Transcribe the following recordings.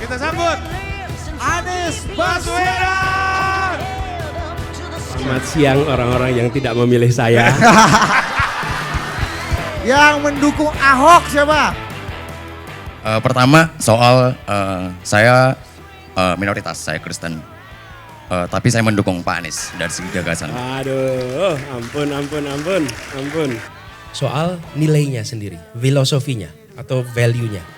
Kita sambut Anies Baswedan. Selamat siang orang-orang yang tidak memilih saya. Yang mendukung Ahok siapa? Pertama soal saya minoritas, saya Kristen. Tapi saya mendukung Pak Anies dari segi gagasan. Aduh, ampun. Soal nilainya sendiri, filosofinya atau value-nya.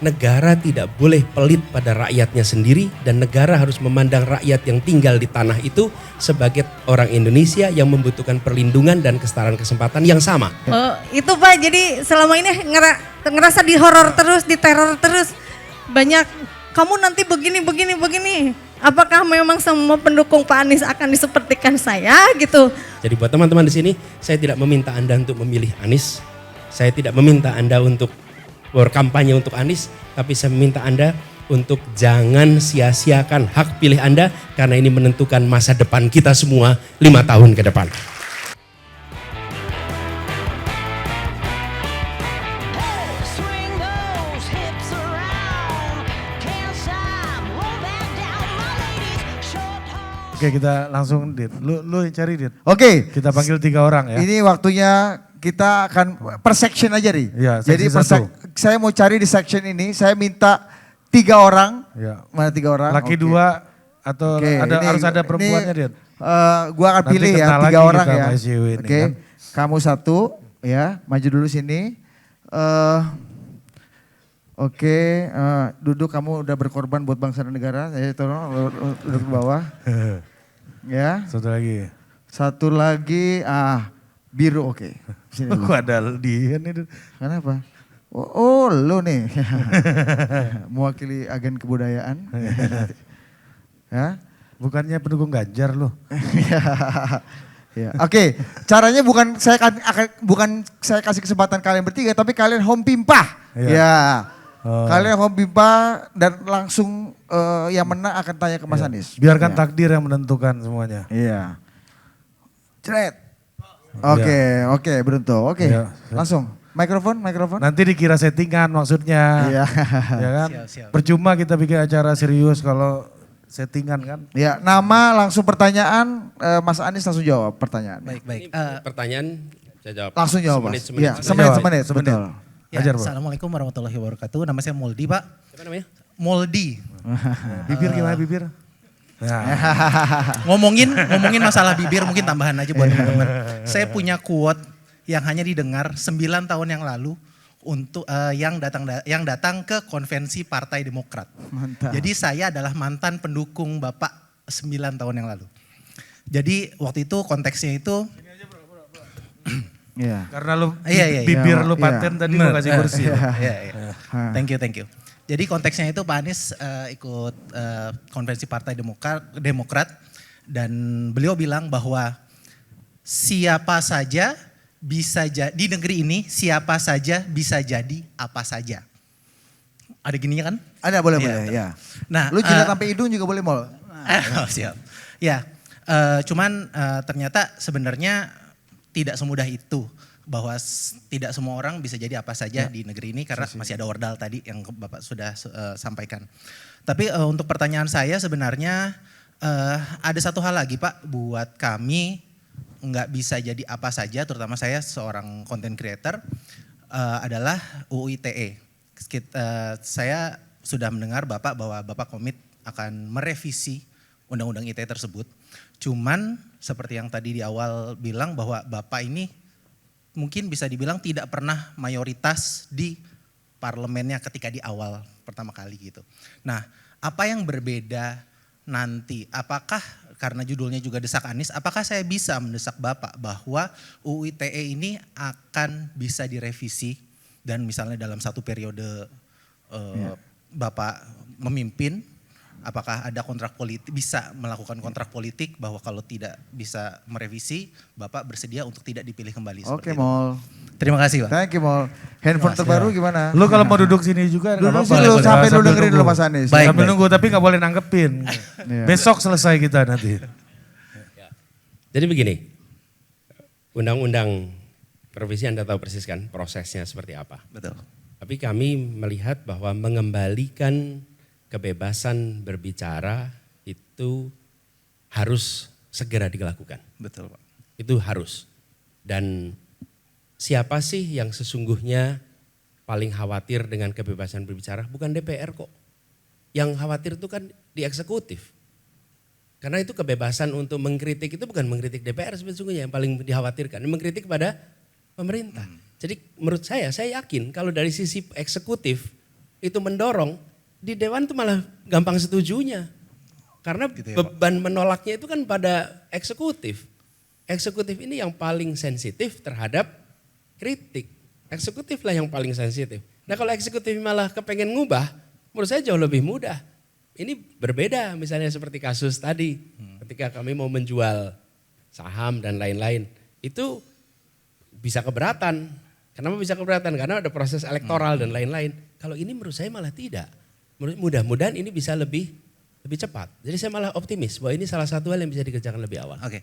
Negara tidak boleh pelit pada rakyatnya sendiri dan negara harus memandang rakyat yang tinggal di tanah itu sebagai orang Indonesia yang membutuhkan perlindungan dan kesetaraan kesempatan yang sama. Oh, itu Pak, jadi selama ini ngerasa dihoror terus, diteror terus. Banyak, kamu nanti begini. Apakah memang semua pendukung Pak Anies akan disepertikan saya gitu? Jadi buat teman-teman di sini, saya tidak meminta Anda untuk memilih Anies. Saya tidak meminta Anda untuk berkampanye untuk Anies, tapi saya meminta Anda untuk jangan sia-siakan hak pilih Anda karena ini menentukan masa depan kita semua 5 tahun ke depan. Oke, kita langsung Dit. Lu yang cari Dit. Oke. Kita panggil 3 orang ya. Ini waktunya kita akan per section aja nih. Iya, Jadi section satu. saya mau cari di section ini, saya minta 3 orang. Iya. Mana 3 orang? Laki Oke. 2 atau Oke, harus ada perempuannya Dit. Gua akan Nanti pilih ya kenal 3 lagi orang kita ya. sama SJW ini Oke, kan. kamu 1 ya, maju dulu sini. Oke, duduk, kamu udah berkorban buat bangsa dan negara. Ya, tolong duduk ke bawah. Ya. Satu lagi. Satu lagi, biru, oke. Sini dulu. Kok ada dia nih? Kenapa? Oh, lo nih. Mewakili agen kebudayaan. Ya. Bukannya pendukung Ganjar loh. Ya. Oke, caranya bukan saya kasih kesempatan kalian bertiga, tapi kalian home pimpah. Iya. Ya. Oh. Kalian home pimpah dan langsung yang menang akan tanya ke Mas Iya. Anies. Biarkan Ya. takdir yang menentukan semuanya. Iya. Cret. Oke, beruntung. Oke, Iya. langsung. Mikrofon. Nanti dikira settingan maksudnya. Iya. Ya kan? Siap. Percuma kita bikin acara serius kalau settingan kan. Ya, nama langsung pertanyaan, Mas Anies langsung jawab pertanyaan. Baik. Pertanyaan saya jawab. Langsung jawab, Mas. Semenit. Ya, semenit, betul. Ya, Ajar, Pak. Assalamualaikum warahmatullahi wabarakatuh. Nama saya Moldi, Pak. Siapa namanya? Moldi. Bibir gimana bibir? Nah, Ngomongin masalah bibir mungkin tambahan aja buat teman-teman. Saya punya quote yang hanya didengar 9 tahun yang lalu untuk yang datang ke konvensi Partai Demokrat. Mantap. Jadi saya adalah mantan pendukung Bapak 9 tahun yang lalu. Jadi waktu itu konteksnya itu Iya. karena lu Iya. bibir Iya, lu paten tadi mau kasih kursi. Iya. Thank you. Jadi konteksnya itu Pak Anies ikut konvensi Partai Demokrat dan beliau bilang bahwa siapa saja bisa jadi di negeri ini, siapa saja bisa jadi apa saja. Ada gininya kan? Ada boleh Iya, ya. Nah, Lu jilat sampai hidung juga boleh, Mol. Oh, siap. Ya, cuman ternyata sebenarnya tidak semudah itu bahwa tidak semua orang bisa jadi apa saja di negeri ini karena masih ada ordal tadi yang Bapak sudah sampaikan. Tapi untuk pertanyaan saya sebenarnya ada satu hal lagi Pak buat kami nggak bisa jadi apa saja, terutama saya seorang content creator adalah UU ITE. Saya sudah mendengar Bapak bahwa Bapak komit akan merevisi undang-undang ITE tersebut. Cuman seperti yang tadi di awal bilang bahwa Bapak ini mungkin bisa dibilang tidak pernah mayoritas di parlemennya ketika di awal pertama kali gitu. Nah, apa yang berbeda nanti? Apakah karena judulnya juga desak Anies, apakah saya bisa mendesak Bapak bahwa UU ITE ini akan bisa direvisi dan misalnya dalam satu periode Bapak memimpin, apakah ada kontrak politik, bisa melakukan kontrak politik bahwa kalau tidak bisa merevisi, Bapak bersedia untuk tidak dipilih kembali. Oke, seperti itu. Mol. Terima kasih Pak. Thank you, Mol. Handphone terbaru gimana? Lu kalau mau duduk sini juga nggak Duduk apa-apa. sini lu Boleh, sampai lu sambil dengerin nunggu. dulu Mas Anies. Baik. Sambil nunggu tapi nggak boleh nanggepin. Iya. Besok selesai kita nanti. Jadi begini, undang-undang revisi Anda tahu persis kan prosesnya seperti apa. Betul. Tapi kami melihat bahwa mengembalikan kebebasan berbicara itu harus segera dilakukan. Betul Pak. Itu harus. Dan siapa sih yang sesungguhnya paling khawatir dengan kebebasan berbicara? Bukan DPR kok. Yang khawatir itu kan di eksekutif. Karena itu kebebasan untuk mengkritik itu bukan mengkritik DPR sesungguhnya yang paling dikhawatirkan. Mengkritik kepada pemerintah. Jadi menurut saya yakin kalau dari sisi eksekutif itu mendorong, di Dewan itu malah gampang setujunya. Karena Gitu ya, beban menolaknya itu kan pada eksekutif. Eksekutif ini yang paling sensitif terhadap kritik. Eksekutif lah yang paling sensitif. Nah kalau eksekutif malah kepengen ngubah, menurut saya jauh lebih mudah. Ini berbeda misalnya seperti kasus tadi. Ketika kami mau menjual saham dan lain-lain. Itu bisa keberatan. Kenapa bisa keberatan? Karena ada proses elektoral dan lain-lain. Kalau ini menurut saya malah tidak. Mudah-mudahan ini bisa lebih cepat. Jadi saya malah optimis bahwa ini salah satu hal yang bisa dikerjakan lebih awal. Oke.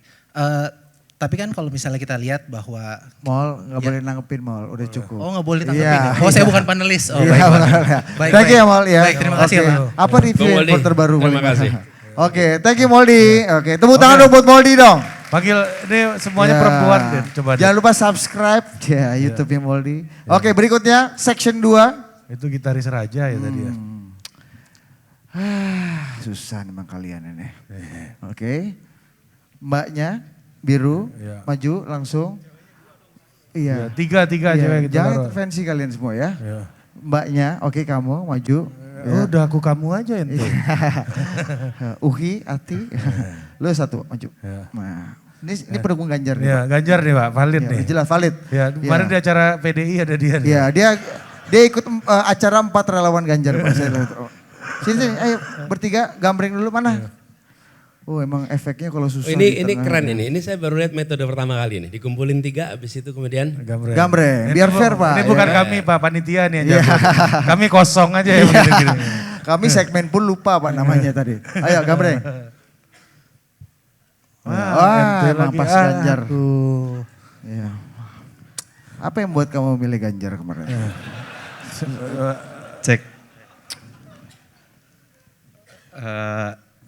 Tapi kan kalau misalnya kita lihat bahwa Mol, nggak boleh nanggepin Mol, udah cukup. nggak boleh tanggapin. Iya, Oh saya iya. bukan panelis. Oh Iya, baik. benar, Pak. ya. Baik, Thank you ya baik. Mol ya. Baik, terima kasih ya Oke. Pak. Apa review Bang Moldi, handphone terbaru? terima Moldi? kasih. Oke, thank you Moldi. Oke, tepuk tangan dong buat Moldi dong. Panggil, ini semuanya Ya. perempuan deh, coba deh. Jangan lupa subscribe ya YouTube-nya Moldi. Oke, berikutnya section 2. Itu gitaris Raja ya tadi ya. Susah memang kalian ini. Oke. Mbaknya biru, Iya. maju langsung. Ya, Iya. tiga Iya, cewek gitu. jangan taruh. intervensi kalian semua ya. Ya. Mbaknya, oke kamu maju. Ya. Udah aku kamu aja ente. Uhi, Ati. Lu satu maju. Ya. Nah, ini pendukung Ganjar nih, Ya, Pak. Ganjar nih Pak, valid Ya, nih. jelas valid. Ya, kemarin di acara PDI ada dia nih. Iya, dia ikut acara 4 relawan Ganjar Pak. Saya lihat. Sini, ayo bertiga gambreng dulu mana? Oh emang efeknya kalau susah. di Ini tengah. keren ini. Ini saya baru lihat metode pertama kali ini. Dikumpulin 3 habis itu kemudian Gambreng. Gambreng, Ini biar fair, Pak, Ini ya. bukan kami Pak, panitia nih yang Iya. jago. Kami kosong aja ya begini-gini. Kami segmen pun lupa Pak namanya tadi. Ayo gambreng. Wah, ente emang lagi. pas Ganjar. Aduh. Iya. Apa yang buat kamu milih Ganjar kemarin? Cek.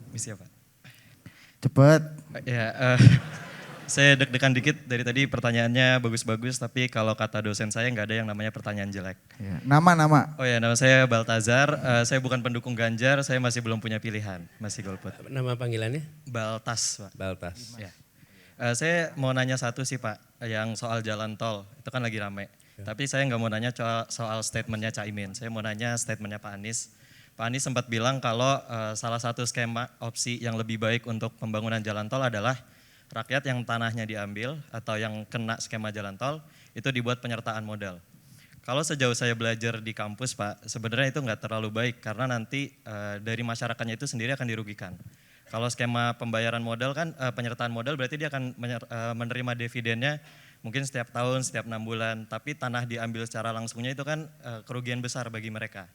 Misi apa? Cepet. Ya, saya deg-degan dikit dari tadi pertanyaannya bagus-bagus, tapi kalau kata dosen saya nggak ada yang namanya pertanyaan jelek. Ya. Nama. Oh ya, nama saya Baltazar, saya bukan pendukung Ganjar, saya masih belum punya pilihan, masih golput. nama panggilannya Baltas, Pak. Baltas. Ya. Saya mau nanya satu sih Pak, yang soal jalan tol, itu kan lagi rame. Tapi saya nggak mau nanya soal statementnya Caimin, saya mau nanya statementnya Pak Anies. Pak Anies sempat bilang kalau salah satu skema opsi yang lebih baik untuk pembangunan jalan tol adalah rakyat yang tanahnya diambil atau yang kena skema jalan tol itu dibuat penyertaan modal. Kalau sejauh saya belajar di kampus Pak, sebenarnya itu nggak terlalu baik karena nanti dari masyarakatnya itu sendiri akan dirugikan. Kalau skema pembayaran modal kan penyertaan modal berarti dia akan menerima dividennya mungkin setiap tahun, setiap 6 bulan. Tapi tanah diambil secara langsungnya itu kan kerugian besar bagi mereka.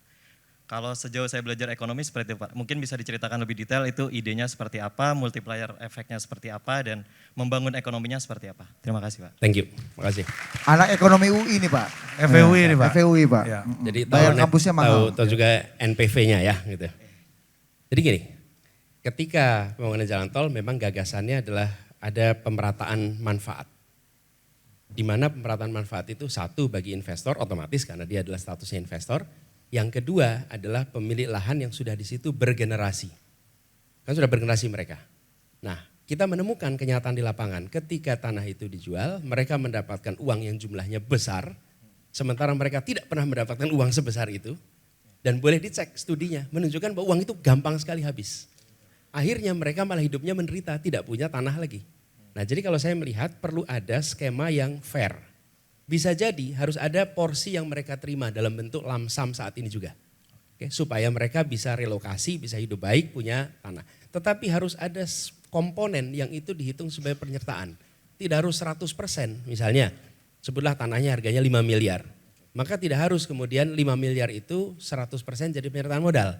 Kalau sejauh saya belajar ekonomi seperti itu Pak, mungkin bisa diceritakan lebih detail itu idenya seperti apa, multiplier efeknya seperti apa, dan membangun ekonominya seperti apa. Terima kasih Pak. Thank you. Makasih. Anak ekonomi UI nih Pak. FEUI nih Pak. FEUI Pak. Ya. Jadi Bayar tahu kampusnya mahal. tahu juga NPV-nya ya gitu. Jadi gini, ketika pembangunan jalan tol memang gagasannya adalah ada pemerataan manfaat. Di mana pemerataan manfaat itu satu bagi investor otomatis karena dia adalah statusnya investor. Yang kedua adalah pemilik lahan yang sudah di situ bergenerasi. Kan sudah bergenerasi mereka. Nah, kita menemukan kenyataan di lapangan ketika tanah itu dijual, mereka mendapatkan uang yang jumlahnya besar, sementara mereka tidak pernah mendapatkan uang sebesar itu. Dan boleh dicek studinya, menunjukkan bahwa uang itu gampang sekali habis. Akhirnya mereka malah hidupnya menderita, tidak punya tanah lagi. Nah jadi kalau saya melihat perlu ada skema yang fair. Bisa jadi harus ada porsi yang mereka terima dalam bentuk lamsam saat ini juga. Oke, supaya mereka bisa relokasi, bisa hidup baik, punya tanah. Tetapi harus ada komponen yang itu dihitung sebagai penyertaan. Tidak harus 100% misalnya, sebutlah tanahnya harganya 5 miliar. Maka tidak harus kemudian 5 miliar itu 100% jadi penyertaan modal.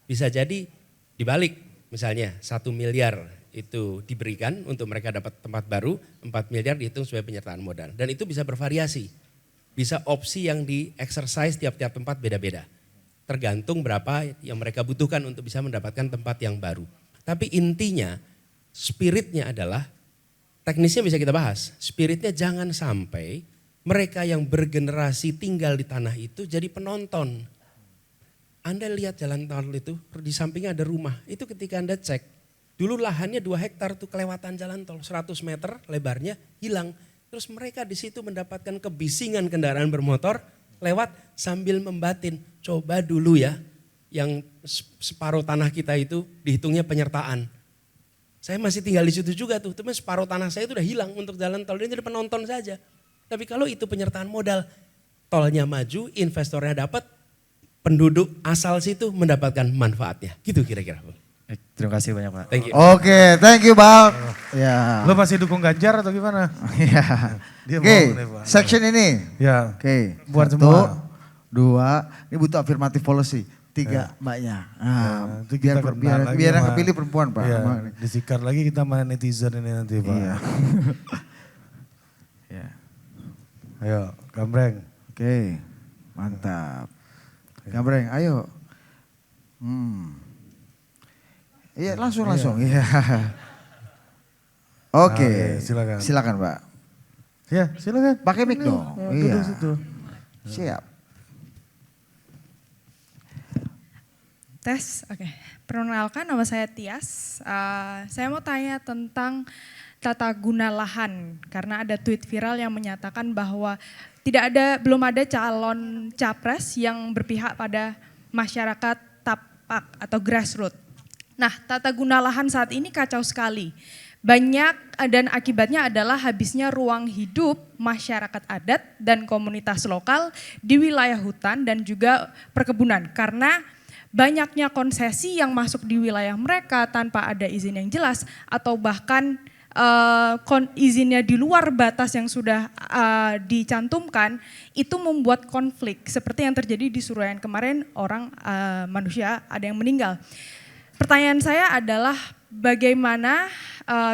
Bisa jadi dibalik, misalnya 1 miliar itu diberikan untuk mereka dapat tempat baru, 4 miliar dihitung sebagai penyertaan modal. Dan itu bisa bervariasi, bisa opsi yang di-exercise tiap-tiap tempat beda-beda. Tergantung berapa yang mereka butuhkan untuk bisa mendapatkan tempat yang baru. Tapi intinya, spiritnya adalah, teknisnya bisa kita bahas. Spiritnya jangan sampai mereka yang bergenerasi tinggal di tanah itu jadi penonton. Anda lihat jalan tol itu, di sampingnya ada rumah. Itu ketika Anda cek, dulu lahannya 2 hektar tuh kelewatan jalan tol, 100 meter lebarnya hilang. Terus mereka di situ mendapatkan kebisingan kendaraan bermotor lewat sambil membatin. Coba dulu ya, yang separuh tanah kita itu dihitungnya penyertaan. Saya masih tinggal di situ juga tuh, tapi separuh tanah saya itu udah hilang untuk jalan tol, dia jadi penonton saja. Tapi kalau itu penyertaan modal, tolnya maju, investornya dapat, penduduk asal situ mendapatkan manfaatnya. Gitu kira-kira. Terima kasih banyak Pak. Thank you. Oke, thank you Bang. Ya. Lo masih dukung Ganjar atau gimana? Ya. Dia Oke, mau nih, Pak. section ini. Ya. Oke, Buat 1, semua. 2, ini butuh affirmative policy. 3 mbaknya. Nah, Itu kita kenal lagi biar yang sama- kepilih perempuan Pak. Iya, Emang ini. disikat lagi kita main netizen ini nanti Pak. Iya. Ya. Ayo, gambreng. Oke, mantap. Gambreng, ayo. Iya langsung. Iya. Oke, silakan. Silakan Pak. Ya, silakan. Pakai mic dong. Iya. Duduk situ. Siap. Tes, oke. Perkenalkan, nama saya Tias. Saya mau tanya tentang tata guna lahan, karena ada tweet viral yang menyatakan bahwa belum ada calon capres yang berpihak pada masyarakat tapak atau grassroots. Nah, tata guna lahan saat ini kacau sekali. Banyak dan akibatnya adalah habisnya ruang hidup masyarakat adat dan komunitas lokal di wilayah hutan dan juga perkebunan, karena banyaknya konsesi yang masuk di wilayah mereka tanpa ada izin yang jelas atau bahkan izinnya di luar batas yang sudah dicantumkan, itu membuat konflik seperti yang terjadi di Surayan kemarin, manusia ada yang meninggal. Pertanyaan saya adalah bagaimana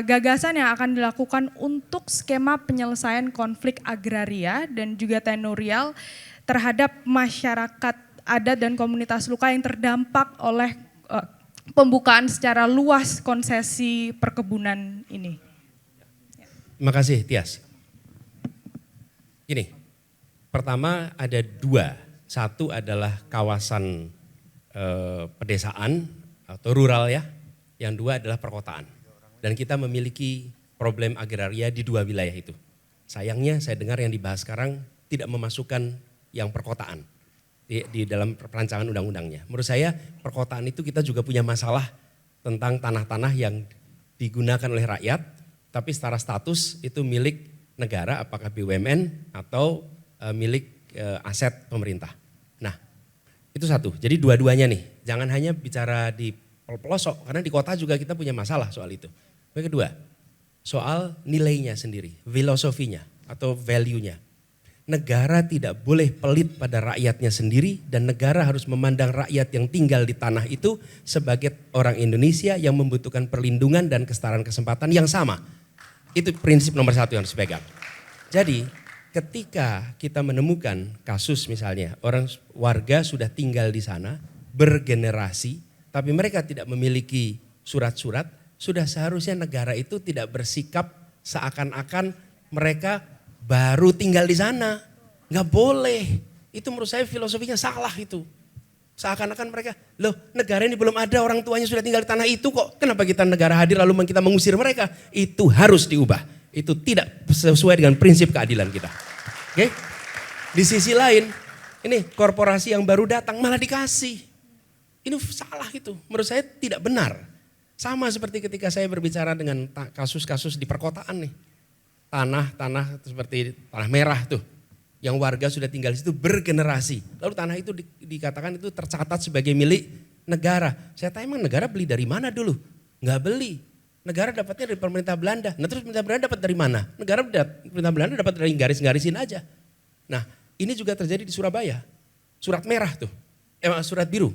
gagasan yang akan dilakukan untuk skema penyelesaian konflik agraria dan juga tenurial terhadap masyarakat adat dan komunitas lokal yang terdampak oleh pembukaan secara luas konsesi perkebunan ini. Terima kasih Tias. Gini, pertama ada 2. Satu adalah kawasan pedesaan atau rural ya. Yang 2 adalah perkotaan. Dan kita memiliki problem agraria di 2 wilayah itu. Sayangnya saya dengar yang dibahas sekarang tidak memasukkan yang perkotaan di dalam perancangan undang-undangnya. Menurut saya perkotaan itu kita juga punya masalah tentang tanah-tanah yang digunakan oleh rakyat, tapi secara status itu milik negara, apakah BUMN atau milik aset pemerintah. Nah, itu satu. Jadi dua-duanya nih, jangan hanya bicara di pelosok, karena di kota juga kita punya masalah soal itu. Yang kedua, soal nilainya sendiri, filosofinya atau value-nya. Negara tidak boleh pelit pada rakyatnya sendiri dan negara harus memandang rakyat yang tinggal di tanah itu sebagai orang Indonesia yang membutuhkan perlindungan dan kesetaraan kesempatan yang sama. Itu prinsip nomor 1 yang harus dipegang. Jadi ketika kita menemukan kasus misalnya warga sudah tinggal di sana bergenerasi tapi mereka tidak memiliki surat-surat, sudah seharusnya negara itu tidak bersikap seakan-akan mereka baru tinggal di sana. Nggak boleh. Itu menurut saya filosofinya salah itu. Seakan-akan mereka, loh negara ini belum ada orang tuanya sudah tinggal di tanah itu kok. Kenapa kita negara hadir lalu kita mengusir mereka? Itu harus diubah. Itu tidak sesuai dengan prinsip keadilan kita. Oke? Di sisi lain, ini korporasi yang baru datang malah dikasih. Ini salah itu. Menurut saya tidak benar. Sama seperti ketika saya berbicara dengan kasus-kasus di perkotaan nih. Tanah seperti tanah merah tuh, yang warga sudah tinggal di situ bergenerasi. Lalu tanah itu dikatakan itu tercatat sebagai milik negara. Saya tanya emang negara beli dari mana dulu? Nggak beli. Negara dapatnya dari pemerintah Belanda. Nah terus pemerintah Belanda dapat dari mana? Pemerintah Belanda dapat dari garis-garisin aja. Nah ini juga terjadi di Surabaya. Surat merah tuh, surat biru.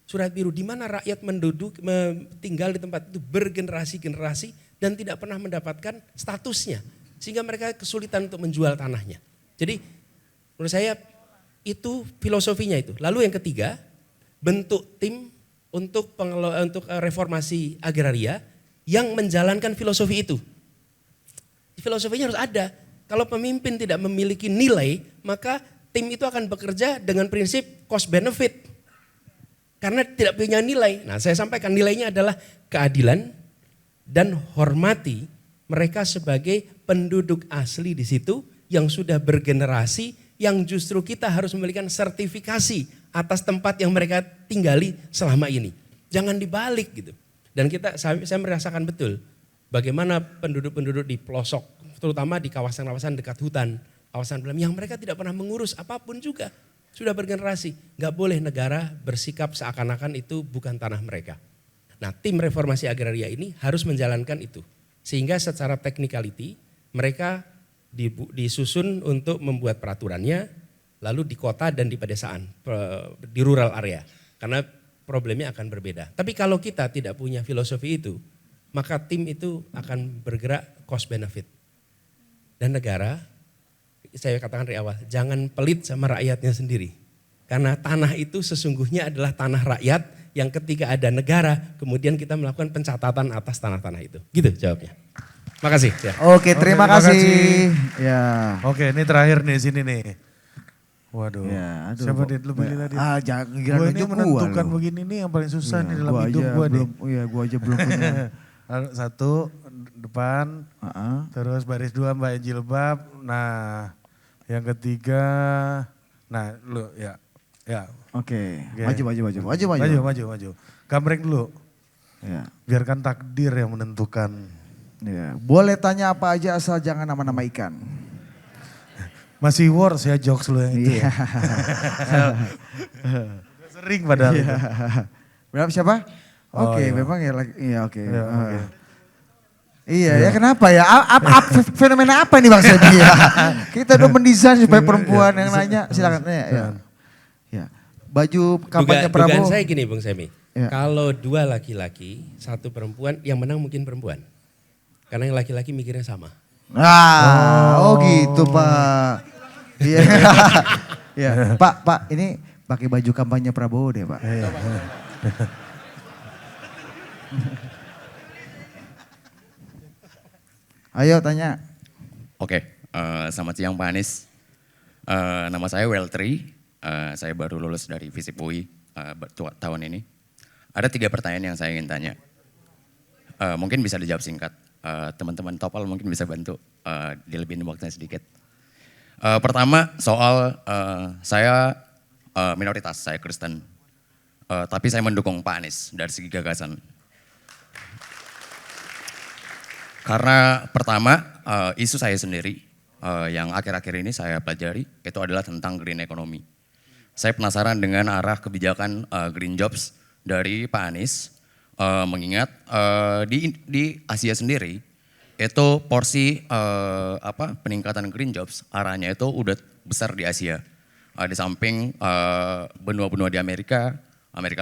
Surat biru di mana rakyat tinggal di tempat itu bergenerasi-generasi dan tidak pernah mendapatkan statusnya. Sehingga mereka kesulitan untuk menjual tanahnya. Jadi menurut saya itu filosofinya itu. Lalu yang ketiga, bentuk tim untuk reformasi agraria yang menjalankan filosofi itu. Filosofinya harus ada. Kalau pemimpin tidak memiliki nilai, maka tim itu akan bekerja dengan prinsip cost benefit. Karena tidak punya nilai. Nah, saya sampaikan nilainya adalah keadilan dan hormati mereka sebagai penduduk asli di situ yang sudah bergenerasi, yang justru kita harus memberikan sertifikasi atas tempat yang mereka tinggali selama ini. Jangan dibalik gitu. Dan saya merasakan betul bagaimana penduduk-penduduk di pelosok, terutama di kawasan-kawasan dekat hutan, kawasan yang mereka tidak pernah mengurus apapun juga. Sudah bergenerasi, nggak boleh negara bersikap seakan-akan itu bukan tanah mereka. Nah, tim reformasi agraria ini harus menjalankan itu. Sehingga secara technicality mereka disusun untuk membuat peraturannya, lalu di kota dan di pedesaan, di rural area. Karena problemnya akan berbeda. Tapi kalau kita tidak punya filosofi itu, maka tim itu akan bergerak cost benefit. Dan negara, saya katakan dari awal, jangan pelit sama rakyatnya sendiri. Karena tanah itu sesungguhnya adalah tanah rakyat yang ketika ada negara, kemudian kita melakukan pencatatan atas tanah-tanah itu. Gitu jawabnya. Makasih. Ya. Oke, terima kasih. Ya. Oke, ini terakhir nih sini nih. Waduh. Ya, aduh, siapa Dit? Lu pilih tadi. Jangan Gue ini menentukan begini nih yang paling susah nih dalam hidup gue nih. Iya, gue aja belum punya. Satu, depan. Terus baris 2 Mbak jilbab. Nah, yang ketiga. Nah, lu ya. Ya. Oke. Maju. Gambreng dulu. Ya. Biarkan takdir yang menentukan. Ya. Boleh tanya apa aja asal jangan nama-nama ikan. Masih wars ya jokes lu yang itu ya. Sering padahal. Iya. Berapa siapa? Oke, iya. memang ya. Iya, oke. Iya, oke. Iya, ya kenapa ya? Fenomena apa nih Bang Sebi? Ya? Kita udah mendesain supaya perempuan yang nanya. Silakan. Ya. Baju kampanye Prabowo. Dugaan saya gini Bung Semi. Ya. Kalau 2 laki-laki, 1 perempuan, yang menang mungkin perempuan. Karena yang laki-laki mikirnya sama. Oh gitu Pak. Iya. Ya, Pak, ini pakai baju kampanye Prabowo deh Pak. Ayo tanya. Oke, selamat siang Pak Anies. Nama saya Weltri, saya baru lulus dari FISIP UI tahun ini. Ada 3 pertanyaan yang saya ingin tanya. Mungkin bisa dijawab singkat. Teman-teman Topal mungkin bisa bantu dilebihin waktunya sedikit. Pertama soal saya minoritas, saya Kristen. Tapi saya mendukung Pak Anies dari segi gagasan. Karena pertama isu saya sendiri yang akhir-akhir ini saya pelajari itu adalah tentang green economy. Saya penasaran dengan arah kebijakan green jobs dari Pak Anies. Mengingat di Asia sendiri itu porsi peningkatan green jobs arahnya itu udah besar di Asia. Di samping benua-benua di Amerika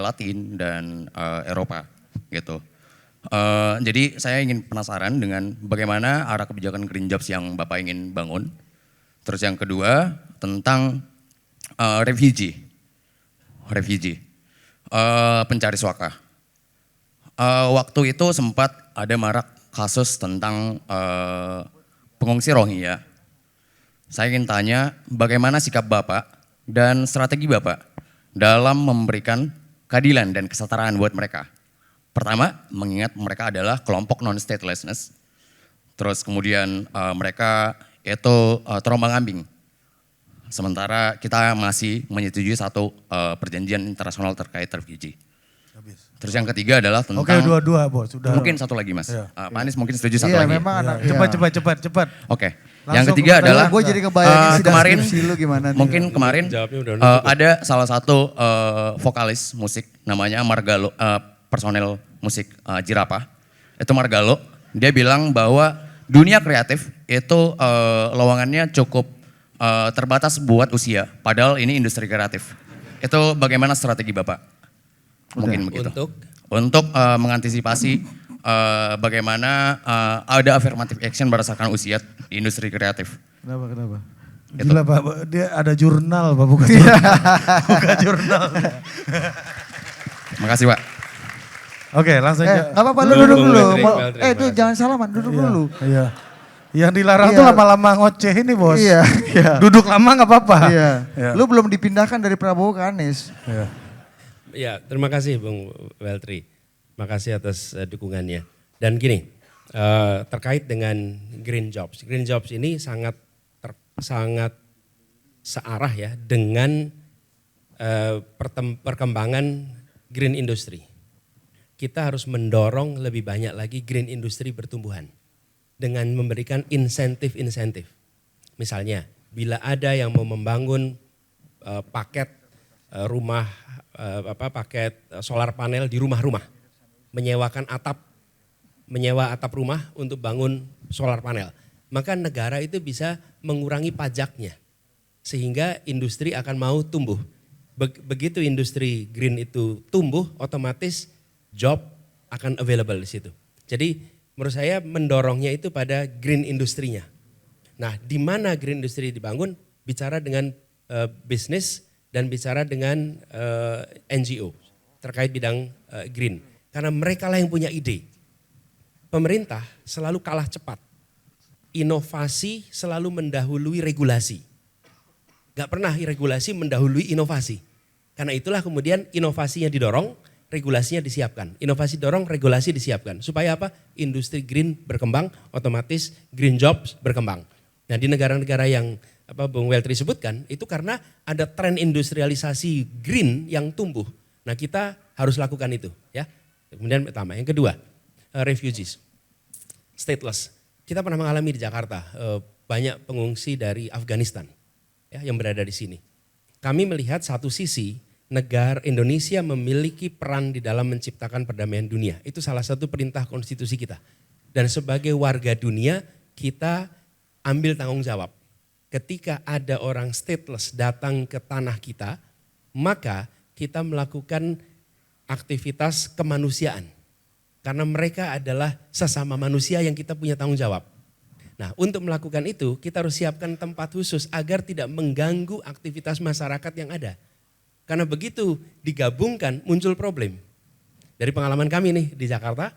Latin dan Eropa gitu. Jadi saya ingin penasaran dengan bagaimana arah kebijakan green jobs yang Bapak ingin bangun. Terus yang kedua tentang refugee, pencari suaka. Waktu itu sempat ada marak kasus tentang pengungsi Rohingya. Saya ingin tanya bagaimana sikap Bapak dan strategi Bapak dalam memberikan keadilan dan kesetaraan buat mereka. Pertama, mengingat mereka adalah kelompok non-statelessness. Terus kemudian mereka itu terombang-ambing. Sementara kita masih menyetujui satu perjanjian internasional terkait refugee. Terus yang ketiga adalah tentang... Oke, dua Bos. Sudah. Mungkin satu lagi Mas. Ya. Pak Anies mungkin setuju satu lagi. Memang anak. Cepat. Oke. Yang ketiga adalah gue jadi kebayangin kemarin, lu gimana nih. mungkin kemarin ada salah satu vokalis musik namanya Margalo, personel musik Jirapah. Itu Margalo, dia bilang bahwa dunia kreatif itu lowongannya cukup terbatas buat usia. Padahal ini industri kreatif. Itu bagaimana strategi Bapak? Mungkin begitu. Untuk mengantisipasi bagaimana ada affirmative action berdasarkan usia di industri kreatif. Kenapa? Gila Pak, dia ada jurnal Pak, bukan jurnal. Makasih Pak. Oke, langsung aja. Nggak apa-apa, lu Duduk, duduk Bung dulu. Meltri, Meltri, Itu makasih. jangan salaman, duduk dulu. Iya. Yang dilarang Iya. tuh lama-lama ngoceh ini bos. Iya, iya. Duduk lama nggak apa-apa. Iya. Iya. Lu belum dipindahkan dari Prabowo ke Anies. Iya. Ya, terima kasih Bung Weltri. Makasih atas dukungannya. Dan gini, terkait dengan green jobs. Green jobs ini sangat searah ya dengan perkembangan green industry. Kita harus mendorong lebih banyak lagi green industry bertumbuhan dengan memberikan insentif-insentif. Misalnya, bila ada yang mau membangun paket paket solar panel di rumah-rumah, menyewa atap rumah untuk bangun solar panel, maka negara itu bisa mengurangi pajaknya sehingga industri akan mau tumbuh. Begitu industri green itu tumbuh, otomatis job akan available di situ. Jadi menurut saya mendorongnya itu pada green industrinya. Nah, di mana green industry dibangun, bicara dengan bisnis dan bicara dengan NGO terkait bidang green. Karena mereka lah yang punya ide. Pemerintah selalu kalah cepat. Inovasi selalu mendahului regulasi. Gak pernah regulasi mendahului inovasi. Karena itulah kemudian inovasinya didorong, regulasinya disiapkan. Inovasi dorong, regulasi disiapkan. Supaya apa? Industri green berkembang, otomatis green jobs berkembang. Nah, di negara-negara yang Bung Weltri sebutkan, itu karena ada tren industrialisasi green yang tumbuh. Nah, kita harus lakukan itu, ya. Kemudian pertama, yang kedua, refugees, stateless. Kita pernah mengalami di Jakarta banyak pengungsi dari Afghanistan ya, yang berada di sini. Kami melihat satu sisi negara Indonesia memiliki peran di dalam menciptakan perdamaian dunia. Itu salah satu perintah konstitusi kita. Dan sebagai warga dunia kita ambil tanggung jawab. Ketika ada orang stateless datang ke tanah kita, maka kita melakukan aktivitas kemanusiaan. Karena mereka adalah sesama manusia yang kita punya tanggung jawab. Nah, untuk melakukan itu kita harus siapkan tempat khusus agar tidak mengganggu aktivitas masyarakat yang ada. Karena begitu digabungkan muncul problem. Dari pengalaman kami nih di Jakarta,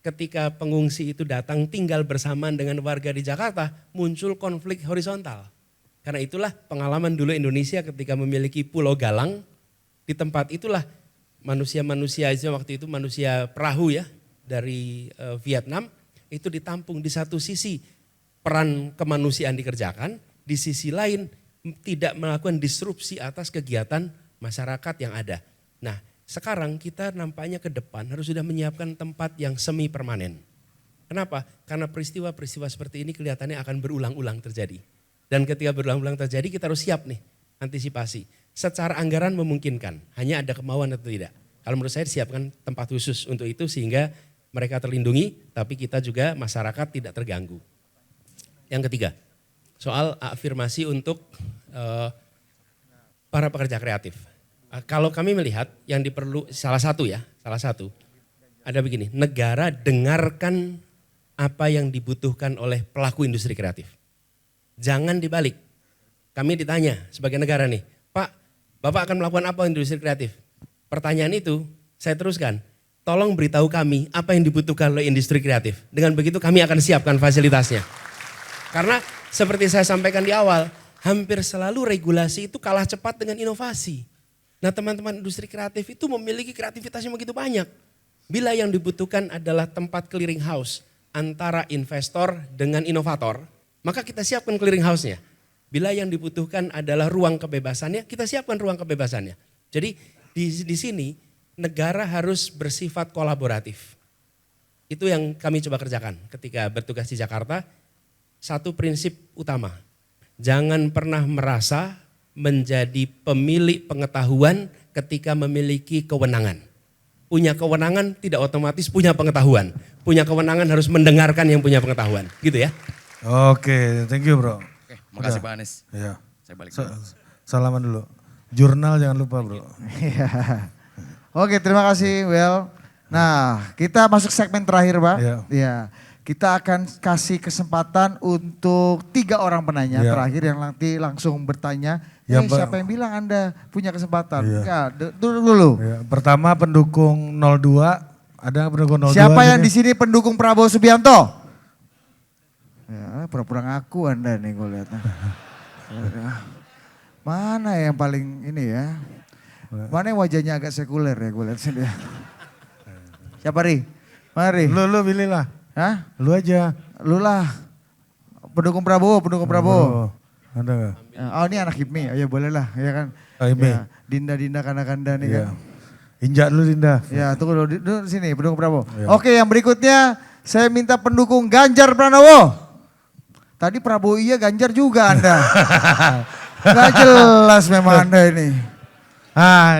ketika pengungsi itu datang tinggal bersamaan dengan warga di Jakarta, muncul konflik horizontal. Karena itulah pengalaman dulu Indonesia ketika memiliki Pulau Galang, di tempat itulah manusia-manusia waktu itu manusia perahu ya dari Vietnam itu ditampung. Di satu sisi peran kemanusiaan dikerjakan, di sisi lain tidak melakukan disrupsi atas kegiatan masyarakat yang ada. Nah, sekarang kita nampaknya ke depan harus sudah menyiapkan tempat yang semi permanen. Kenapa? Karena peristiwa-peristiwa seperti ini kelihatannya akan berulang-ulang terjadi. Dan ketika berulang-ulang terjadi kita harus siap nih antisipasi. Secara anggaran memungkinkan, hanya ada kemauan atau tidak. Kalau menurut saya siapkan tempat khusus untuk itu sehingga mereka terlindungi tapi kita juga masyarakat tidak terganggu. Yang ketiga, soal afirmasi untuk para pekerja kreatif. Kalau kami melihat yang diperlu salah satu ada begini, negara dengarkan apa yang dibutuhkan oleh pelaku industri kreatif. Jangan dibalik. Kami ditanya sebagai negara nih, Pak, Bapak akan melakukan apa industri kreatif? Pertanyaan itu saya teruskan, tolong beritahu kami apa yang dibutuhkan oleh industri kreatif. Dengan begitu kami akan siapkan fasilitasnya. Karena seperti saya sampaikan di awal, hampir selalu regulasi itu kalah cepat dengan inovasi. Nah, teman-teman industri kreatif itu memiliki kreativitas yang begitu banyak. Bila yang dibutuhkan adalah tempat clearing house antara investor dengan inovator, maka kita siapkan clearing house-nya. Bila yang dibutuhkan adalah ruang kebebasannya, kita siapkan ruang kebebasannya. Jadi di sini negara harus bersifat kolaboratif. Itu yang kami coba kerjakan ketika bertugas di Jakarta. Satu prinsip utama, jangan pernah merasa menjadi pemilik pengetahuan ketika memiliki kewenangan. Punya kewenangan tidak otomatis punya pengetahuan. Punya kewenangan harus mendengarkan yang punya pengetahuan. Gitu ya. Oke, thank you bro. Oke, makasih Pak Anies. Iya. Saya balik dulu. Salaman dulu. Jurnal jangan lupa bro. Iya. Oke, terima kasih Well. Nah, kita masuk segmen terakhir Pak. Iya. Iya. Kita akan kasih kesempatan untuk 3 orang penanya Iya. terakhir yang nanti langsung bertanya. Siapa yang bilang Anda punya kesempatan? Iya. Enggak, dulu. Ya, pertama pendukung 02, ada pendukung 02. Siapa yang di sini pendukung Prabowo Subianto? Ya, pura-pura ngaku Anda nih gue lihat. Mana yang paling ini ya? Mana yang wajahnya agak sekuler ya gue lihat sini. Siapa Ri? Mari. Lu pilih lah. Hah? Lu aja. Lu lah. Pendukung Prabowo. Ada nggak? Oh ini anak HIPMI, oh, ya boleh lah, ya kan. Oh, HIPMI. Ya, Dinda Kanda nih Iya. kan. Injak dulu Dinda. Ya tunggu dulu, dulu sini pendukung Prabowo. Iya. Oke yang berikutnya saya minta pendukung Ganjar Pranowo. Tadi Prabowo iya, Ganjar juga Anda. Gak jelas memang Anda ini.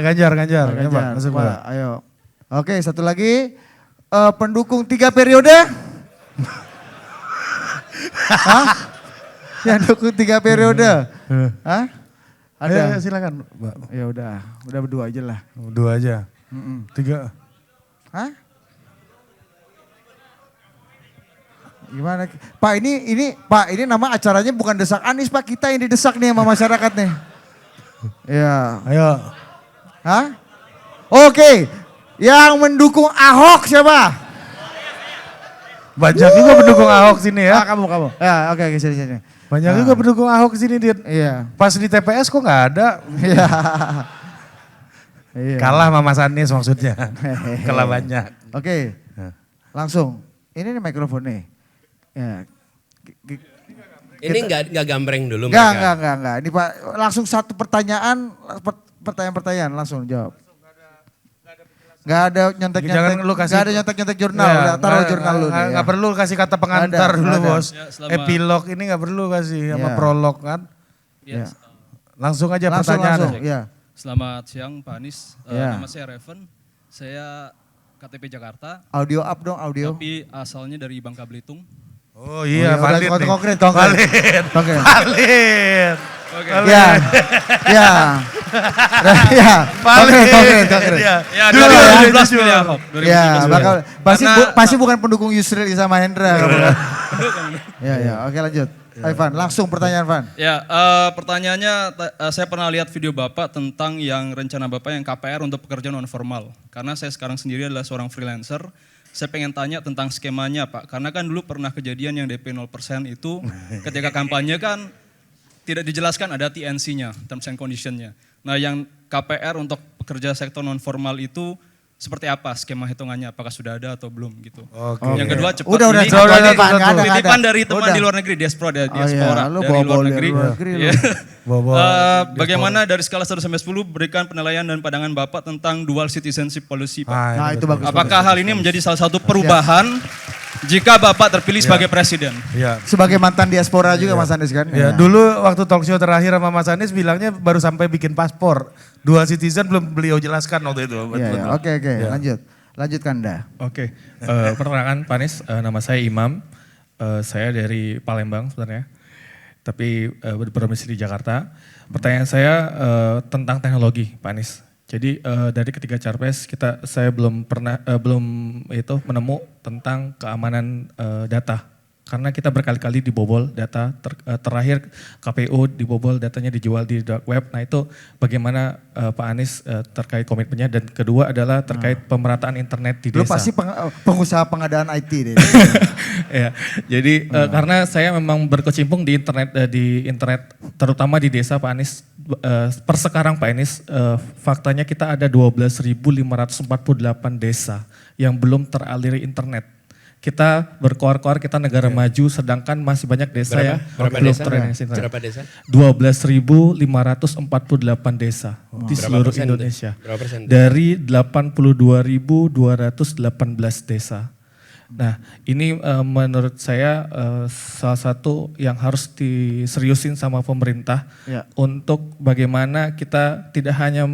Ganjar. Ganjar, Coba, masuk Pak, ayo. Oke satu lagi, pendukung 3 periode. Hah? Yang dukung 3 periode. Hah? Ada? Silakan. Ya udah berdua aja lah. 2 aja. 3. Hah? Gimana? Pak ini nama acaranya bukan desak Anies Pak, kita yang didesak nih sama masyarakat nih. Ya. Ayo. Hah? Oke. Yang mendukung Ahok siapa? Banyak juga pendukung Ahok sini ya. Kamu. Ya, oke sini. Banyak juga pendukung Ahok sini Dit. Iya. Pas di TPS kok nggak ada. Iya. Iya. Kalah sama Mas Anies maksudnya. Kalah banyak. Oke. Langsung. Ini nih mikrofon nih. Ya. Ini nggak gambreng dulu Enggak. Ini Pak langsung satu pertanyaan langsung jawab. Gak ada nyontek-nyontek, gak ada nyontek-nyontek jurnal, Ya, taruh jurnal lu nih. Gak perlu kasih kata pengantar dulu bos. Ya, selama- Epilog ini gak perlu kasih sama Ya. prolog kan. Ya. Langsung aja Langsung, pertanyaan. ya. Selamat siang Pak Anies, Ya. nama saya Reven, saya KTP Jakarta, Audio up dong, audio. tapi asalnya dari Bangka Belitung. Oh iya, udah valid nih. konkret. Valid. Oke. Valid. Oke. Ya. Konkret. Ya, Dulu ya. 2017 pilih Ahok. 2017 Ya, pilih bakal Ahok. pasti bukan pendukung Yusril sama Hendra. Ya, oke lanjut. Ivan, langsung pertanyaan Van. Ya, pertanyaannya saya pernah lihat video Bapak tentang yang rencana Bapak yang KPR untuk pekerjaan non formal. Karena saya sekarang sendiri adalah seorang freelancer, saya pengen tanya tentang skemanya Pak. Karena kan dulu pernah kejadian yang DP 0% itu ketika kampanye kan tidak dijelaskan ada TNC-nya, terms and condition-nya. Nah yang KPR untuk pekerja sektor non formal itu seperti apa skema hitungannya? Apakah sudah ada atau belum gitu? Oke. Yang kedua cepat Udah, ini Pak, nggak ada. titipan dari teman Udah. di luar negeri, diaspora Oh diaspora iya, lu dari bawa-bawa luar dari negeri. luar negeri lu. Iya. Bawa-bawa Bagaimana dari skala 1 sampai 10 berikan penilaian dan pandangan Bapak tentang dual citizenship policy Pak? Nah, itu bagus. Apakah hal ini menjadi salah satu perubahan jika Bapak terpilih sebagai presiden? Iya. Sebagai mantan diaspora juga Mas Anies kan? Ya, dulu waktu talk show terakhir sama Mas Anies bilangnya baru sampai bikin paspor. Dual citizen belum beliau jelaskan waktu itu. Iya, oke, Ya. lanjut. Lanjutkan dah. Oke, perkenalkan Pak Anies, nama saya Imam, saya dari Palembang sebenarnya, tapi berdomisili di Jakarta. Pertanyaan saya tentang teknologi Pak Anies. Jadi dari ketiga Carpres saya belum menemu tentang keamanan data. Karena kita berkali-kali dibobol data, terakhir KPU dibobol datanya dijual di dark web. Nah itu bagaimana Pak Anies terkait komitmennya, dan kedua adalah terkait pemerataan internet di Lu desa. pasti pengusaha pengadaan IT deh. Ya, jadi karena saya memang berkecimpung di internet terutama di desa Pak Anies. Per sekarang Pak Anies, faktanya kita ada 12.548 desa yang belum teraliri internet. Kita berkoar-koar, kita negara maju, sedangkan masih banyak desa ya belum teraliri internet. Berapa desa? 12.548 desa di seluruh persen Indonesia. Berapa persen? Dari 82.218 desa. Nah ini menurut saya salah satu yang harus diseriusin sama pemerintah Ya. untuk bagaimana kita tidak hanya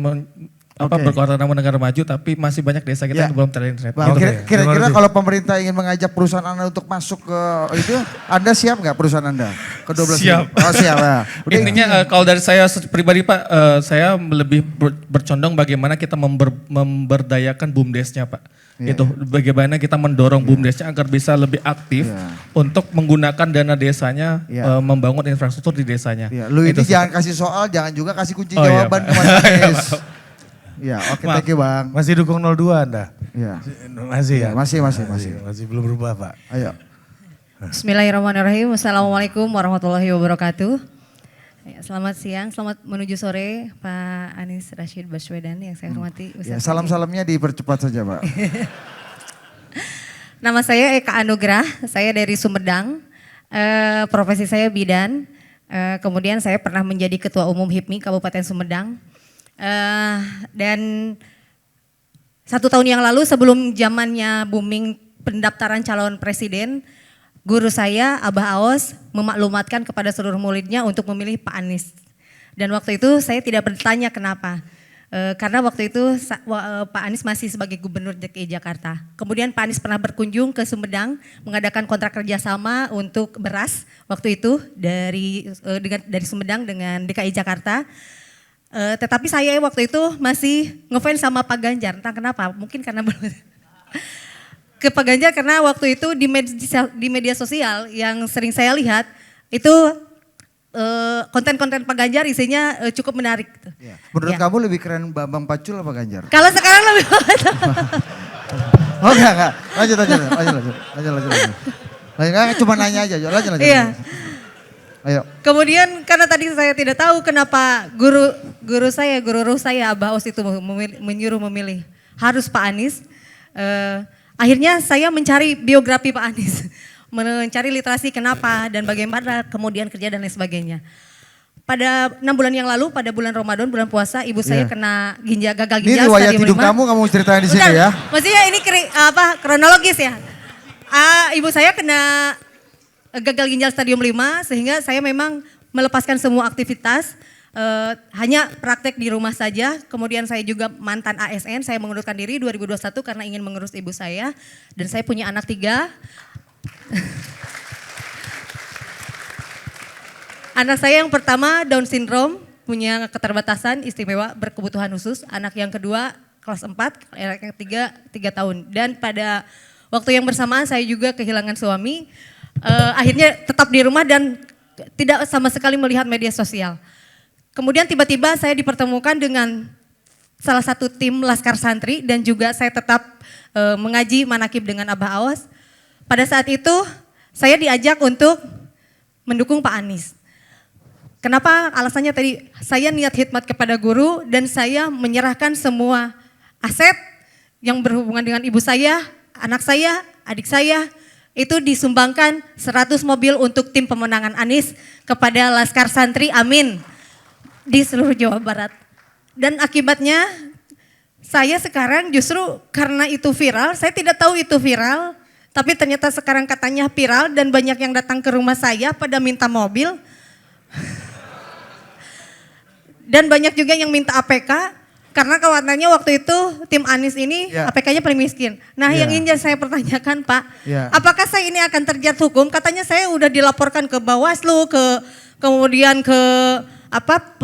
berkuartal dengan negara maju, tapi masih banyak desa kita yang belum terintegrasi. Bang, kira-kira kalau pemerintah ingin mengajak perusahaan Anda untuk masuk ke itu, Anda siap nggak perusahaan Anda? Ke 12 Siap. Oh siap ya. Intinya kalau dari saya pribadi Pak, saya lebih bercondong bagaimana kita memberdayakan BUMDes-nya Pak. Itu bagaimana kita mendorong BUMDes-nya agar bisa lebih aktif untuk menggunakan dana desanya membangun infrastruktur di desanya. Lu ini jangan kasih soal, jangan juga kasih kunci jawaban ke Mas Anies. Ya, oke, thank you Bang. Masih dukung 02 Anda? Iya. Masih ya? Masih belum berubah Pak. Ayo. Bismillahirrahmanirrahim. Assalamualaikum warahmatullahi wabarakatuh. Ya, selamat siang, selamat menuju sore Pak Anies Rashid Baswedan yang saya hormati. Ya, salam-salamnya dipercepat saja Pak. Nama saya Eka Anugrah, saya dari Sumedang. Profesi saya bidan. Kemudian saya pernah menjadi Ketua Umum HIPMI Kabupaten Sumedang. Dan 1 tahun yang lalu sebelum zamannya booming pendaftaran calon presiden, guru saya Abah Aos memaklumatkan kepada seluruh muridnya untuk memilih Pak Anies. Dan waktu itu saya tidak bertanya kenapa. Karena waktu itu Pak Anies masih sebagai Gubernur DKI Jakarta. Kemudian Pak Anies pernah berkunjung ke Sumedang mengadakan kontrak kerjasama untuk beras waktu itu dari Sumedang dengan DKI Jakarta. Tetapi saya waktu itu masih ngefans sama Pak Ganjar, entah kenapa, mungkin karena belum ke Pak Ganjar karena waktu itu di media sosial yang sering saya lihat itu konten-konten Pak Ganjar isinya cukup menarik. Ya. Menurut kamu lebih keren Bambang Pacul apa Ganjar? Kalau sekarang lebih Oh enggak. Lanjut. Cuma nanya aja, lanjut. Iya. Ayo. Kemudian karena tadi saya tidak tahu kenapa guru ruh saya Abah Aos itu menyuruh memilih harus Pak Anies. Akhirnya saya mencari biografi Pak Anies, mencari literasi kenapa dan bagaimana kemudian kerja dan lain sebagainya. Pada 6 bulan yang lalu, pada bulan Ramadan, bulan puasa, ibu saya kena gagal ginjal. Ini riwayat hidup kamu ceritain di sini ya? Maksudnya ini kronologis ya. Ibu saya kena gagal ginjal stadium 5 sehingga saya memang melepaskan semua aktivitas, hanya praktek di rumah saja. Kemudian saya juga mantan ASN, saya mengundurkan diri 2021 karena ingin mengurus ibu saya dan saya punya anak 3. Anak saya yang pertama Down syndrome, punya keterbatasan istimewa berkebutuhan khusus. Anak yang kedua kelas 4, anak yang ketiga 3 tahun. Dan pada waktu yang bersamaan saya juga kehilangan suami. Akhirnya tetap di rumah dan tidak sama sekali melihat media sosial. Kemudian tiba-tiba saya dipertemukan dengan salah satu tim Laskar Santri dan juga saya tetap mengaji manakib dengan Abah Aos. Pada saat itu saya diajak untuk mendukung Pak Anies. Kenapa? Alasannya tadi saya niat khidmat kepada guru dan saya menyerahkan semua aset yang berhubungan dengan ibu saya, anak saya, adik saya, itu disumbangkan 100 mobil untuk tim pemenangan Anies kepada Laskar Santri, amin, di seluruh Jawa Barat. Dan akibatnya saya sekarang justru karena itu viral, saya tidak tahu itu viral, tapi ternyata sekarang katanya viral dan banyak yang datang ke rumah saya pada minta mobil. Dan banyak juga yang minta APK. Karena khawatirnya waktu itu tim Anies ini APK-nya paling miskin. Nah yang ingin saya pertanyakan Pak, apakah saya ini akan terjerat hukum? Katanya saya udah dilaporkan ke Bawaslu, kemudian ke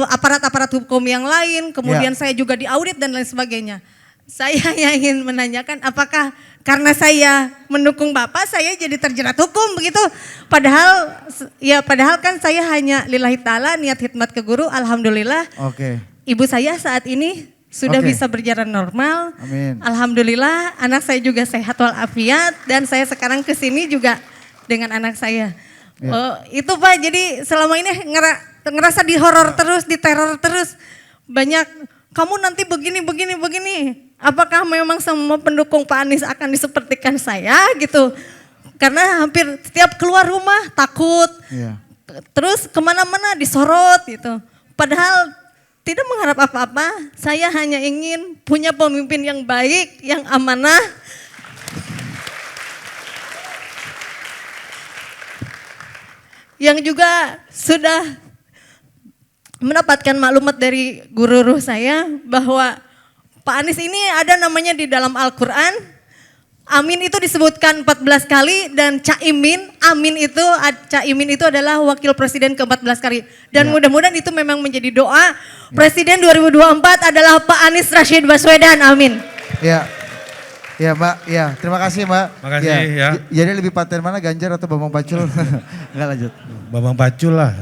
aparat-aparat hukum yang lain, kemudian saya juga diaudit dan lain sebagainya. Saya yang ingin menanyakan apakah karena saya mendukung Bapak saya jadi terjerat hukum begitu? Padahal kan saya hanya lillahi ta'ala niat khidmat ke guru, alhamdulillah. Ibu saya saat ini sudah bisa berjalan normal. Amin. Alhamdulillah anak saya juga sehat walafiat dan saya sekarang kesini juga dengan anak saya. Itu Pak, jadi selama ini ngerasa dihoror terus, diteror terus. Banyak, kamu nanti begini. Apakah memang semua pendukung Pak Anies akan disepertikan saya gitu? Karena hampir setiap keluar rumah takut. Terus kemana-mana disorot gitu. Padahal tidak mengharap apa-apa, saya hanya ingin punya pemimpin yang baik, yang amanah. Yang juga sudah mendapatkan maklumat dari guru ruh saya bahwa Pak Anies ini ada namanya di dalam Al-Quran. Amin itu disebutkan 14 kali dan Caimin itu adalah wakil presiden ke-14 kali. Dan mudah-mudahan itu memang menjadi doa Presiden 2024 adalah Pak Anies Rashid Baswedan. Amin. Ya. Ya Mbak, ya terima kasih Mbak. Makasih ya. Jadi lebih paten mana Ganjar atau Bambang Pacul? Enggak lanjut. Bambang Pacul lah.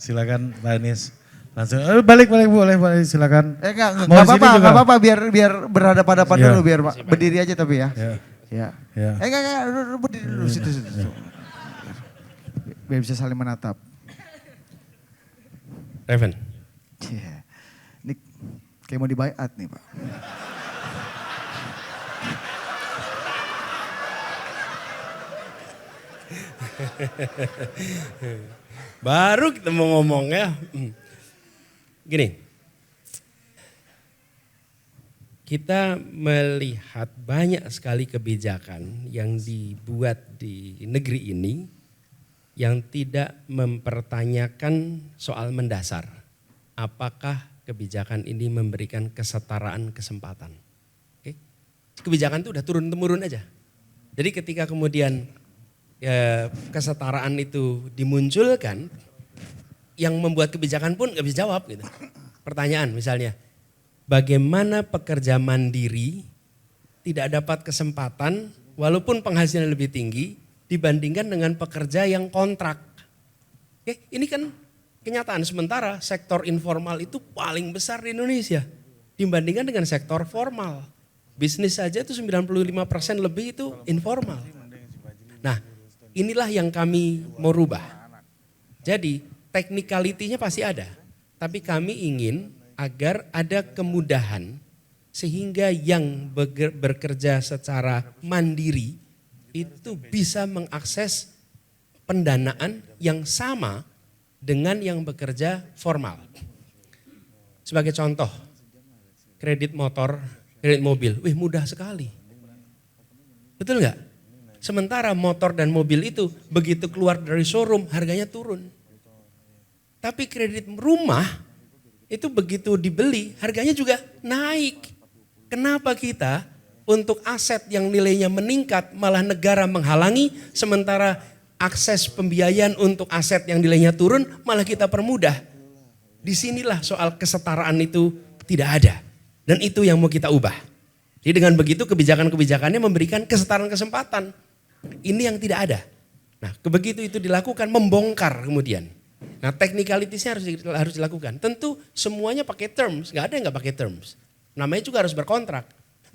Silakan Pak Anies. Langsung balik boleh silakan. Enggak Mau di sini juga? apa-apa biar berhadapan-hadapan dulu biar berdiri aja tapi ya. Ya. Enggak berdiri dulu situ. Biar bisa saling menatap. Reven. Iya. Ini kayak mau dibaiat nih Pak. Baru kita mau ngomong ya. Gini, kita melihat banyak sekali kebijakan yang dibuat di negeri ini yang tidak mempertanyakan soal mendasar. Apakah kebijakan ini memberikan kesetaraan kesempatan? Oke? Kebijakan itu udah turun-temurun aja. Jadi ketika kemudian kesetaraan itu dimunculkan, yang membuat kebijakan pun gak bisa jawab gitu. Pertanyaan misalnya, bagaimana pekerja mandiri tidak dapat kesempatan walaupun penghasilan lebih tinggi dibandingkan dengan pekerja yang kontrak. Oke, ini kan kenyataan, sementara sektor informal itu paling besar di Indonesia dibandingkan dengan sektor formal. Bisnis saja itu 95% lebih itu informal. Nah, inilah yang kami mau rubah. Jadi teknikalitinya pasti ada, tapi kami ingin agar ada kemudahan sehingga yang bekerja secara mandiri itu bisa mengakses pendanaan yang sama dengan yang bekerja formal. Sebagai contoh, kredit motor, kredit mobil, mudah sekali. Betul nggak? Sementara motor dan mobil itu begitu keluar dari showroom harganya turun. Tapi kredit rumah itu begitu dibeli harganya juga naik. Kenapa kita untuk aset yang nilainya meningkat malah negara menghalangi, sementara akses pembiayaan untuk aset yang nilainya turun malah kita permudah. Disinilah soal kesetaraan itu tidak ada. Dan itu yang mau kita ubah. Jadi dengan begitu kebijakan-kebijakannya memberikan kesetaraan kesempatan. Ini yang tidak ada. Nah begitu itu dilakukan membongkar kemudian. Nah teknikalitasnya harus dilakukan. Tentu semuanya pakai terms, nggak ada yang nggak pakai terms. Namanya juga harus berkontrak.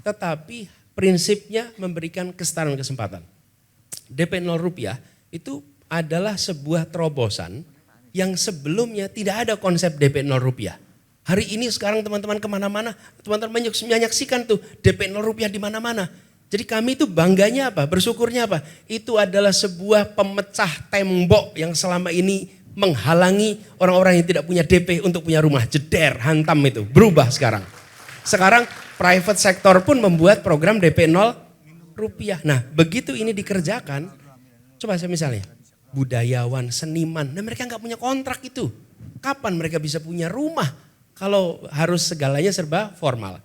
Tetapi prinsipnya memberikan kesetaraan kesempatan. DP 0 rupiah itu adalah sebuah terobosan yang sebelumnya tidak ada konsep DP 0 rupiah. Hari ini sekarang teman-teman kemana-mana, teman-teman menyaksikan tuh DP 0 rupiah di mana-mana. Jadi kami itu bangganya apa, bersyukurnya apa? Itu adalah sebuah pemecah tembok yang selama ini menghalangi orang-orang yang tidak punya DP untuk punya rumah. Jeder, hantam itu, berubah sekarang. Sekarang private sector pun membuat program DP 0 rupiah. Nah begitu ini dikerjakan, coba saya misalnya, budayawan, seniman, nah mereka nggak punya kontrak itu. Kapan mereka bisa punya rumah kalau harus segalanya serba formal?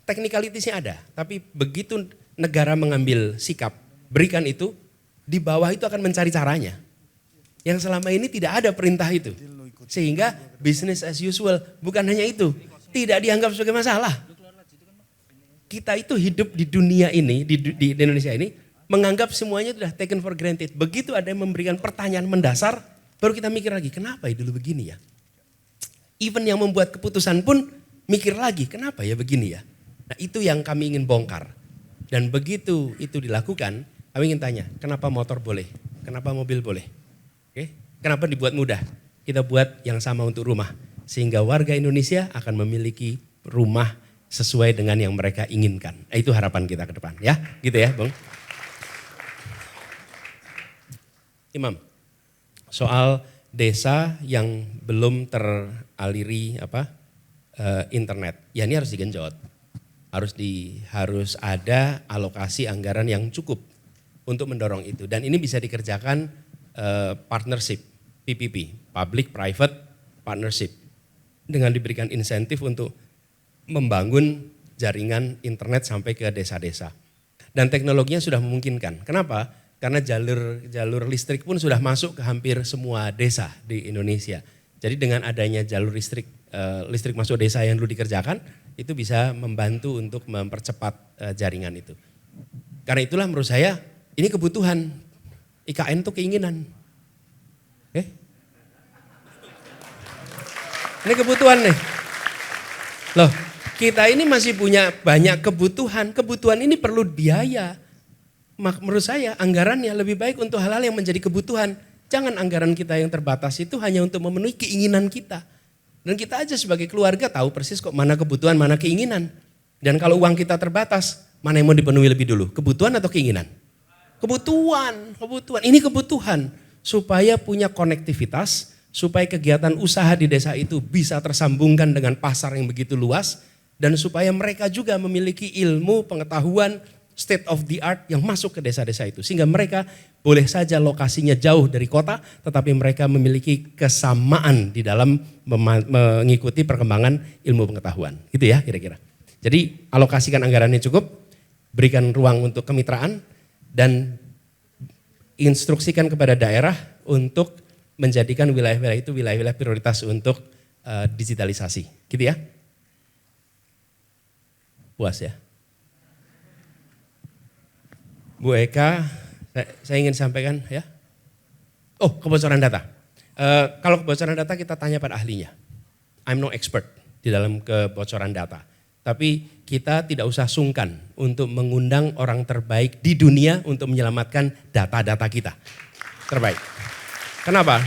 Teknikalitasnya ada, tapi begitu negara mengambil sikap, berikan itu, di bawah itu akan mencari caranya. Yang selama ini tidak ada perintah itu. Sehingga business as usual, bukan hanya itu, tidak dianggap sebagai masalah. Kita itu hidup di dunia ini, di Indonesia ini, menganggap semuanya sudah taken for granted. Begitu ada yang memberikan pertanyaan mendasar, baru kita mikir lagi, kenapa ya dulu begini ya? Even yang membuat keputusan pun mikir lagi, kenapa ya begini ya? Nah itu yang kami ingin bongkar. Dan begitu itu dilakukan, kami ingin tanya, kenapa motor boleh? Kenapa mobil boleh? Oke, kenapa dibuat mudah? Kita buat yang sama untuk rumah. Sehingga warga Indonesia akan memiliki rumah sesuai dengan yang mereka inginkan. Itu harapan kita ke depan ya, gitu ya Bang. Imam, soal desa yang belum teraliri internet, ya ini harus digenjot. Harus ada alokasi anggaran yang cukup untuk mendorong itu. Dan ini bisa dikerjakan partnership, PPP, Public Private Partnership. Dengan diberikan insentif untuk membangun jaringan internet sampai ke desa-desa. Dan teknologinya sudah memungkinkan. Kenapa? Karena jalur listrik pun sudah masuk ke hampir semua desa di Indonesia. Jadi dengan adanya jalur listrik masuk desa yang dulu dikerjakan, itu bisa membantu untuk mempercepat jaringan itu. Karena itulah menurut saya ini kebutuhan. IKN itu keinginan. Ini kebutuhan nih. Loh, kita ini masih punya banyak kebutuhan. Kebutuhan ini perlu biaya. Menurut saya anggarannya lebih baik untuk hal-hal yang menjadi kebutuhan. Jangan anggaran kita yang terbatas itu hanya untuk memenuhi keinginan kita. Dan kita aja sebagai keluarga tahu persis kok mana kebutuhan, mana keinginan. Dan kalau uang kita terbatas, mana yang mau dipenuhi lebih dulu? Kebutuhan atau keinginan? Kebutuhan. Ini kebutuhan. Supaya punya konektivitas, supaya kegiatan usaha di desa itu bisa tersambungkan dengan pasar yang begitu luas. Dan supaya mereka juga memiliki ilmu, pengetahuan, state of the art yang masuk ke desa-desa itu. Sehingga mereka boleh saja lokasinya jauh dari kota, tetapi mereka memiliki kesamaan di dalam mengikuti perkembangan ilmu pengetahuan. Gitu ya kira-kira. Jadi alokasikan anggarannya cukup, berikan ruang untuk kemitraan, dan instruksikan kepada daerah untuk menjadikan wilayah-wilayah itu wilayah-wilayah prioritas untuk digitalisasi. Gitu ya. Puas ya. Bu Eka, saya ingin sampaikan ya. Oh, kebocoran data. Kalau kebocoran data kita tanya pada ahlinya. I'm no expert di dalam kebocoran data. Tapi kita tidak usah sungkan untuk mengundang orang terbaik di dunia untuk menyelamatkan data-data kita. Terbaik. Kenapa?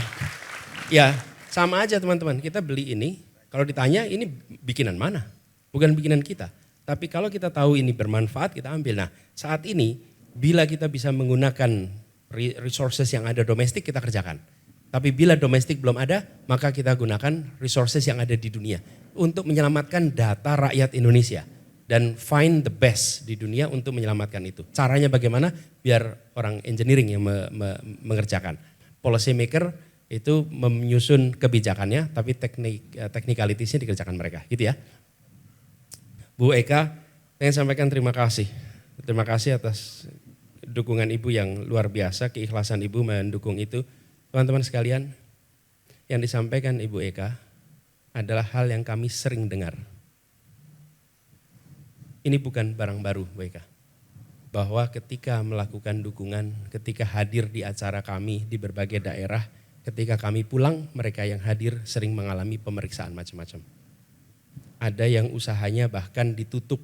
Ya sama aja teman-teman, kita beli ini, kalau ditanya ini bikinan mana? Bukan bikinan kita. Tapi kalau kita tahu ini bermanfaat, kita ambil. Nah saat ini, bila kita bisa menggunakan resources yang ada domestik, kita kerjakan. Tapi bila domestik belum ada, maka kita gunakan resources yang ada di dunia untuk menyelamatkan data rakyat Indonesia dan find the best di dunia untuk menyelamatkan itu. Caranya bagaimana? Biar orang engineering yang mengerjakan. Policy maker itu menyusun kebijakannya, tapi technicalities-nya dikerjakan mereka, gitu ya. Bu Eka, saya ingin sampaikan terima kasih. Terima kasih atas dukungan Ibu yang luar biasa, keikhlasan Ibu mendukung itu. Teman-teman sekalian, yang disampaikan Ibu Eka adalah hal yang kami sering dengar. Ini bukan barang baru Bu Eka. Bahwa ketika melakukan dukungan, ketika hadir di acara kami di berbagai daerah, ketika kami pulang, mereka yang hadir sering mengalami pemeriksaan macam-macam. Ada yang usahanya bahkan ditutup,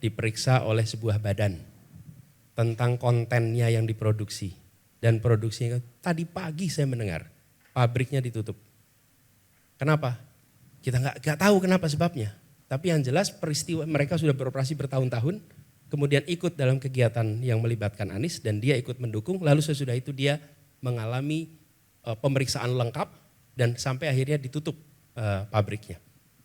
diperiksa oleh sebuah badan tentang kontennya yang diproduksi. Dan produksinya, tadi pagi saya mendengar pabriknya ditutup. Kenapa? Kita nggak tahu kenapa sebabnya. Tapi yang jelas peristiwa mereka sudah beroperasi bertahun-tahun, kemudian ikut dalam kegiatan yang melibatkan Anies dan dia ikut mendukung. Lalu sesudah itu dia mengalami pemeriksaan lengkap dan sampai akhirnya ditutup pabriknya.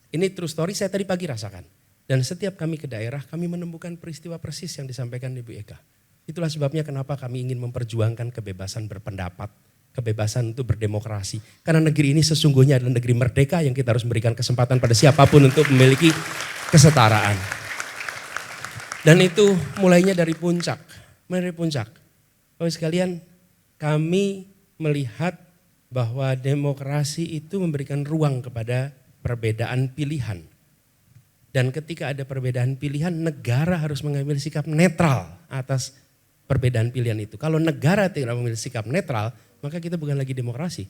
Ini true story, saya tadi pagi rasakan. Dan setiap kami ke daerah, kami menemukan peristiwa persis yang disampaikan Ibu Eka. Itulah sebabnya kenapa kami ingin memperjuangkan kebebasan berpendapat, kebebasan untuk berdemokrasi. Karena negeri ini sesungguhnya adalah negeri merdeka yang kita harus memberikan kesempatan pada siapapun untuk memiliki kesetaraan. Dan itu mulainya dari puncak. Mulai dari puncak. Bapak sekalian, kami melihat bahwa demokrasi itu memberikan ruang kepada perbedaan pilihan. Dan ketika ada perbedaan pilihan, negara harus mengambil sikap netral atas perbedaan pilihan itu. Kalau negara tidak mengambil sikap netral, maka kita bukan lagi demokrasi.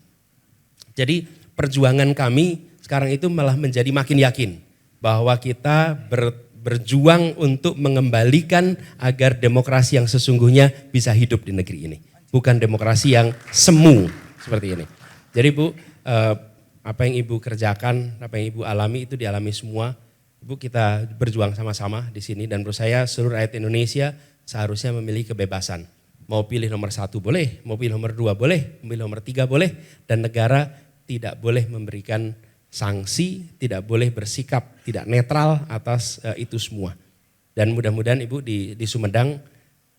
Jadi perjuangan kami sekarang itu malah menjadi makin yakin bahwa kita berjuang untuk mengembalikan agar demokrasi yang sesungguhnya bisa hidup di negeri ini. Bukan demokrasi yang semu seperti ini. Jadi Bu, apa yang Ibu kerjakan, apa yang Ibu alami itu dialami semua. Ibu, kita berjuang sama-sama di sini dan menurut saya seluruh rakyat Indonesia seharusnya memilih kebebasan. Mau pilih nomor 1 boleh, mau pilih nomor 2 boleh, mau pilih nomor 3 boleh. Dan negara tidak boleh memberikan sanksi, tidak boleh bersikap tidak netral atas itu semua. Dan mudah-mudahan Ibu di Sumedang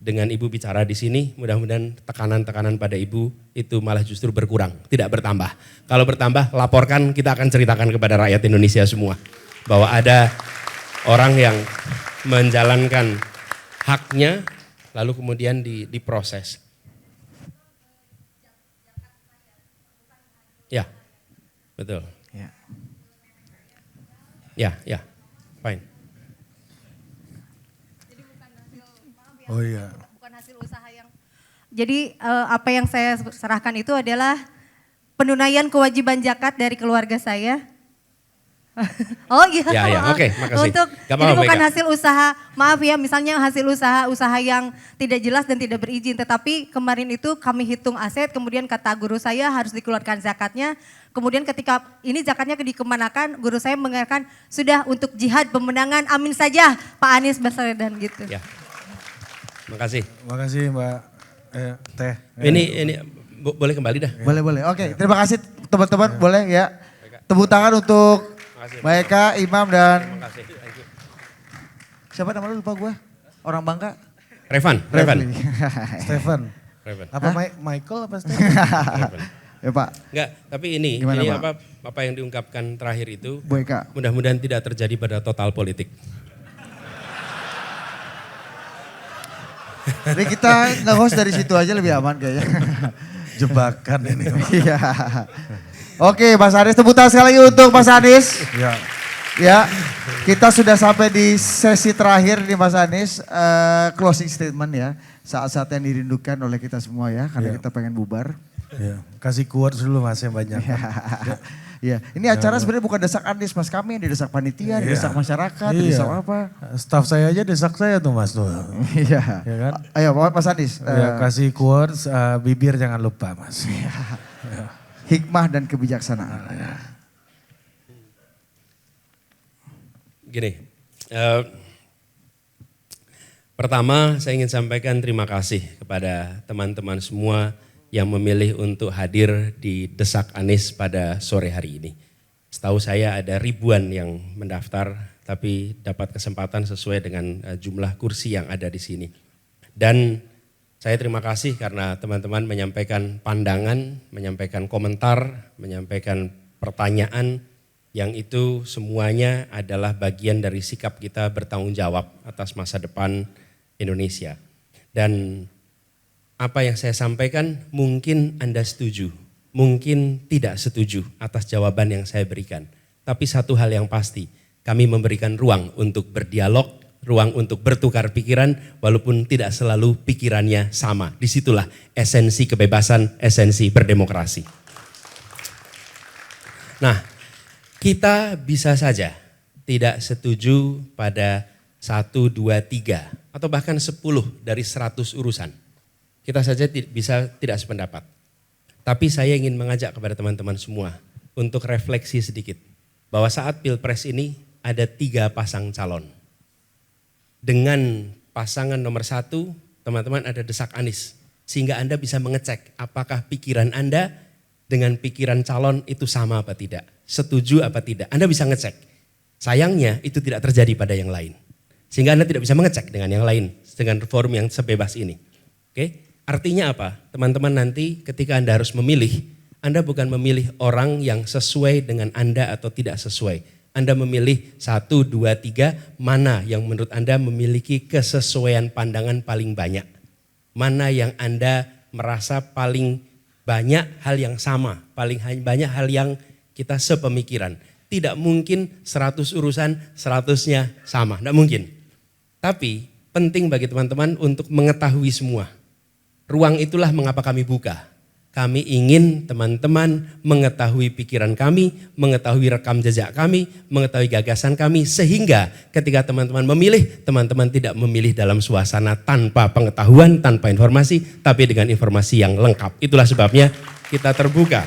dengan Ibu bicara di sini, mudah-mudahan tekanan-tekanan pada Ibu itu malah justru berkurang, tidak bertambah. Kalau bertambah laporkan, kita akan ceritakan kepada rakyat Indonesia semua. Bahwa ada orang yang menjalankan haknya lalu kemudian diproses. Ya, betul. Ya, fine. Oh iya. Bukan hasil usaha yang. Jadi apa yang saya serahkan itu adalah penunaian kewajiban zakat dari keluarga saya. Oh iya. Ya, oke, makasih. Untuk Gak jadi apa-apa, bukan Mega. hasil usaha, maaf ya, misalnya hasil usaha yang tidak jelas dan tidak berizin. Tetapi kemarin itu kami hitung aset, kemudian kata guru saya harus dikeluarkan zakatnya. Kemudian ketika ini zakatnya dikemanakan, guru saya mengatakan sudah untuk jihad pemenangan, amin saja Pak Anies Baswedan gitu. Ya. Makasih. Makasih Mbak Teh. Ini boleh kembali dah. Boleh. Oke, terima kasih teman-teman. Boleh ya. Tepuk tangan untuk Mbak Eka, Imam dan siapa nama lu lupa gue? Orang Bangka? Revan. Stephen. Revan. Apa Michael apa Stephen? Ya Pak. Enggak, tapi ini Gimana, apa yang diungkapkan terakhir itu Bu Eka. mudah-mudahan tidak terjadi pada total politik. Jadi kita nge-host dari situ aja lebih aman kayaknya. Jebakan ini. Iya. Oke, Mas Anies, tepuk tangan sekali lagi untuk Mas Anies. Ya. Ya, kita sudah sampai di sesi terakhir nih Mas Anies, closing statement ya. Saat-saat yang dirindukan oleh kita semua ya, karena kita pengen bubar. Ya, kasih quotes dulu Mas yang banyak. Ya, ini acara sebenarnya bukan desak Anies, Mas, kami yang didesak panitia, didesak masyarakat, didesak apa. Staff saya aja desak saya tuh Mas tuh. Iya. Ya kan? Ayo, Mas Anies. Ya, kasih quotes, bibir jangan lupa Mas. Hikmah dan kebijaksanaan. Gini, pertama saya ingin sampaikan terima kasih kepada teman-teman semua yang memilih untuk hadir di Desak Anies pada sore hari ini. Setahu saya ada ribuan yang mendaftar, tapi dapat kesempatan sesuai dengan jumlah kursi yang ada di sini. Dan saya terima kasih karena teman-teman menyampaikan pandangan, menyampaikan komentar, menyampaikan pertanyaan, yang itu semuanya adalah bagian dari sikap kita bertanggung jawab atas masa depan Indonesia. Dan apa yang saya sampaikan mungkin Anda setuju, mungkin tidak setuju atas jawaban yang saya berikan. Tapi satu hal yang pasti, kami memberikan ruang untuk berdialog, ruang untuk bertukar pikiran walaupun tidak selalu pikirannya sama. Disitulah esensi kebebasan, esensi berdemokrasi. Nah, kita bisa saja tidak setuju pada 1, 2, 3 atau bahkan 10 dari 100 urusan. Kita saja bisa tidak sependapat. Tapi saya ingin mengajak kepada teman-teman semua untuk refleksi sedikit. Bahwa saat Pilpres ini ada 3 pasang calon. Dengan pasangan nomor 1, teman-teman ada Desak Anies. Sehingga Anda bisa mengecek apakah pikiran Anda dengan pikiran calon itu sama apa tidak. Setuju apa tidak. Anda bisa ngecek. Sayangnya itu tidak terjadi pada yang lain. Sehingga Anda tidak bisa mengecek dengan yang lain. Dengan forum yang sebebas ini. Oke? Artinya apa? Teman-teman nanti ketika Anda harus memilih, Anda bukan memilih orang yang sesuai dengan Anda atau tidak sesuai. Anda memilih 1, 2, 3, mana yang menurut Anda memiliki kesesuaian pandangan paling banyak. Mana yang Anda merasa paling banyak hal yang sama, paling banyak hal yang kita sepemikiran. Tidak mungkin 100 urusan 100-nya sama, tidak mungkin. Tapi penting bagi teman-teman untuk mengetahui semua. Ruang itulah mengapa kami buka. Kami ingin teman-teman mengetahui pikiran kami, mengetahui rekam jejak kami, mengetahui gagasan kami. Sehingga ketika teman-teman memilih, teman-teman tidak memilih dalam suasana tanpa pengetahuan, tanpa informasi, tapi dengan informasi yang lengkap. Itulah sebabnya kita terbuka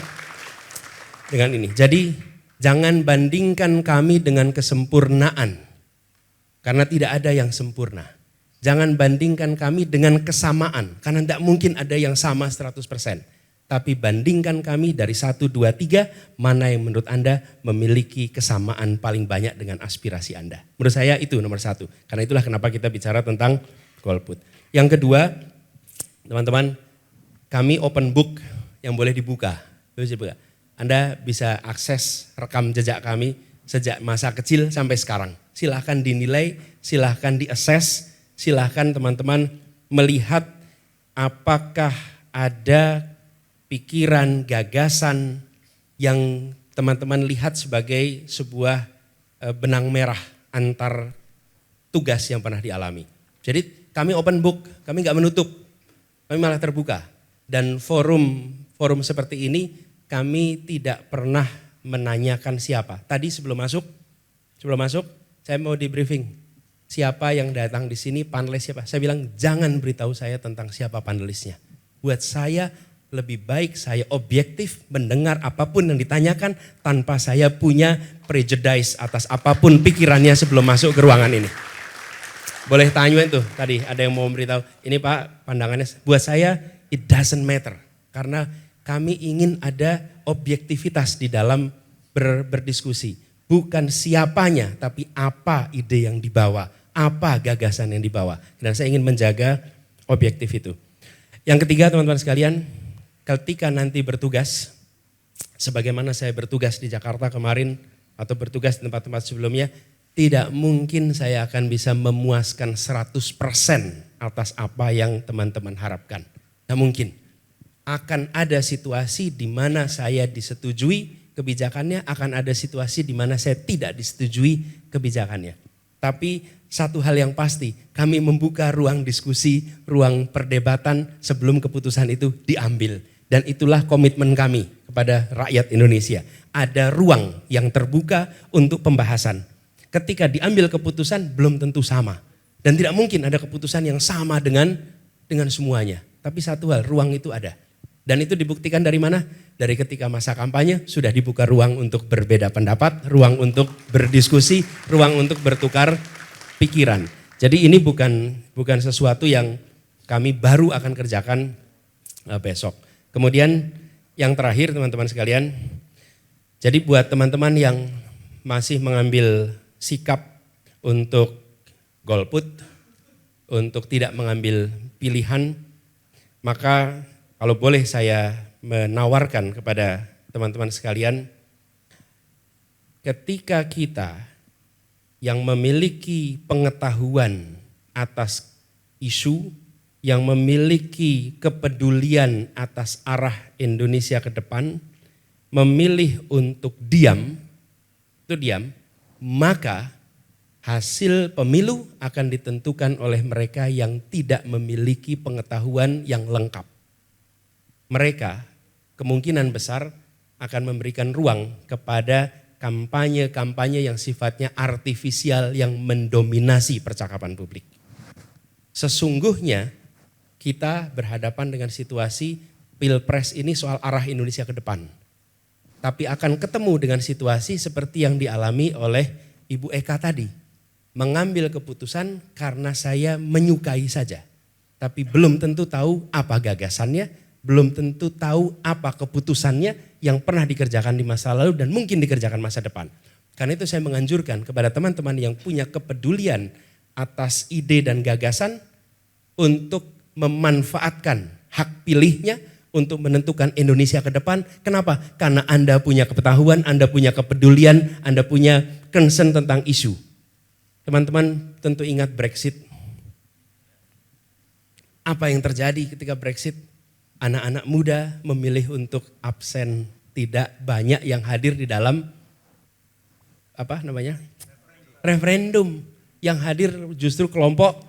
dengan ini. Jadi jangan bandingkan kami dengan kesempurnaan. Karena tidak ada yang sempurna. Jangan bandingkan kami dengan kesamaan, karena tidak mungkin ada yang sama 100%. Tapi bandingkan kami dari 1, 2, 3, mana yang menurut Anda memiliki kesamaan paling banyak dengan aspirasi Anda. Menurut saya itu nomor 1, karena itulah kenapa kita bicara tentang golput. Yang kedua, teman-teman, kami open book yang boleh dibuka. Anda bisa akses rekam jejak kami sejak masa kecil sampai sekarang. silahkan dinilai, silahkan diassess, silahkan teman-teman melihat apakah ada pikiran, gagasan yang teman-teman lihat sebagai sebuah benang merah antar tugas yang pernah dialami. Jadi kami open book, kami nggak menutup, kami malah terbuka. Dan forum seperti ini kami tidak pernah menanyakan siapa. Tadi sebelum masuk saya mau di briefing. Siapa yang datang di sini, panelis siapa? Saya bilang jangan beritahu saya tentang siapa panelisnya. Buat saya lebih baik saya objektif mendengar apapun yang ditanyakan tanpa saya punya prejudice atas apapun pikirannya sebelum masuk ke ruangan ini. Boleh tanya itu tadi ada yang mau memberitahu. Ini Pak pandangannya buat saya it doesn't matter. Karena kami ingin ada objektivitas di dalam berdiskusi. Bukan siapanya tapi apa ide yang dibawa, apa gagasan yang dibawa. Dan saya ingin menjaga objektif itu. Yang ketiga teman-teman sekalian, ketika nanti bertugas, sebagaimana saya bertugas di Jakarta kemarin atau bertugas di tempat-tempat sebelumnya, tidak mungkin saya akan bisa memuaskan 100% atas apa yang teman-teman harapkan. Tidak mungkin. Akan ada situasi di mana saya disetujui kebijakannya, akan ada situasi di mana saya tidak disetujui kebijakannya. Tapi satu hal yang pasti, kami membuka ruang diskusi, ruang perdebatan sebelum keputusan itu diambil. Dan itulah komitmen kami kepada rakyat Indonesia. Ada ruang yang terbuka untuk pembahasan. Ketika diambil keputusan belum tentu sama. Dan tidak mungkin ada keputusan yang sama dengan semuanya. Tapi satu hal, ruang itu ada. Dan itu dibuktikan dari mana? Dari ketika masa kampanye sudah dibuka ruang untuk berbeda pendapat, ruang untuk berdiskusi, ruang untuk bertukar pikiran. Jadi ini bukan sesuatu yang kami baru akan kerjakan besok. Kemudian yang terakhir teman-teman sekalian, jadi buat teman-teman yang masih mengambil sikap untuk golput, untuk tidak mengambil pilihan, maka kalau boleh saya menawarkan kepada teman-teman sekalian, ketika kita yang memiliki pengetahuan atas isu, yang memiliki kepedulian atas arah Indonesia ke depan, memilih untuk diam, maka hasil pemilu akan ditentukan oleh mereka yang tidak memiliki pengetahuan yang lengkap. Mereka kemungkinan besar akan memberikan ruang kepada kampanye-kampanye yang sifatnya artifisial yang mendominasi percakapan publik. Sesungguhnya kita berhadapan dengan situasi Pilpres ini soal arah Indonesia ke depan. Tapi akan ketemu dengan situasi seperti yang dialami oleh Ibu Eka tadi. Mengambil keputusan karena saya menyukai saja. Tapi belum tentu tahu apa gagasannya, belum tentu tahu apa keputusannya yang pernah dikerjakan di masa lalu dan mungkin dikerjakan masa depan. Karena itu saya menganjurkan kepada teman-teman yang punya kepedulian atas ide dan gagasan untuk memanfaatkan hak pilihnya untuk menentukan Indonesia ke depan. Kenapa? Karena Anda punya pengetahuan, Anda punya kepedulian, Anda punya concern tentang isu. Teman-teman tentu ingat Brexit. Apa yang terjadi ketika Brexit? Anak-anak muda memilih untuk absen, tidak banyak yang hadir di dalam referendum. Yang hadir justru kelompok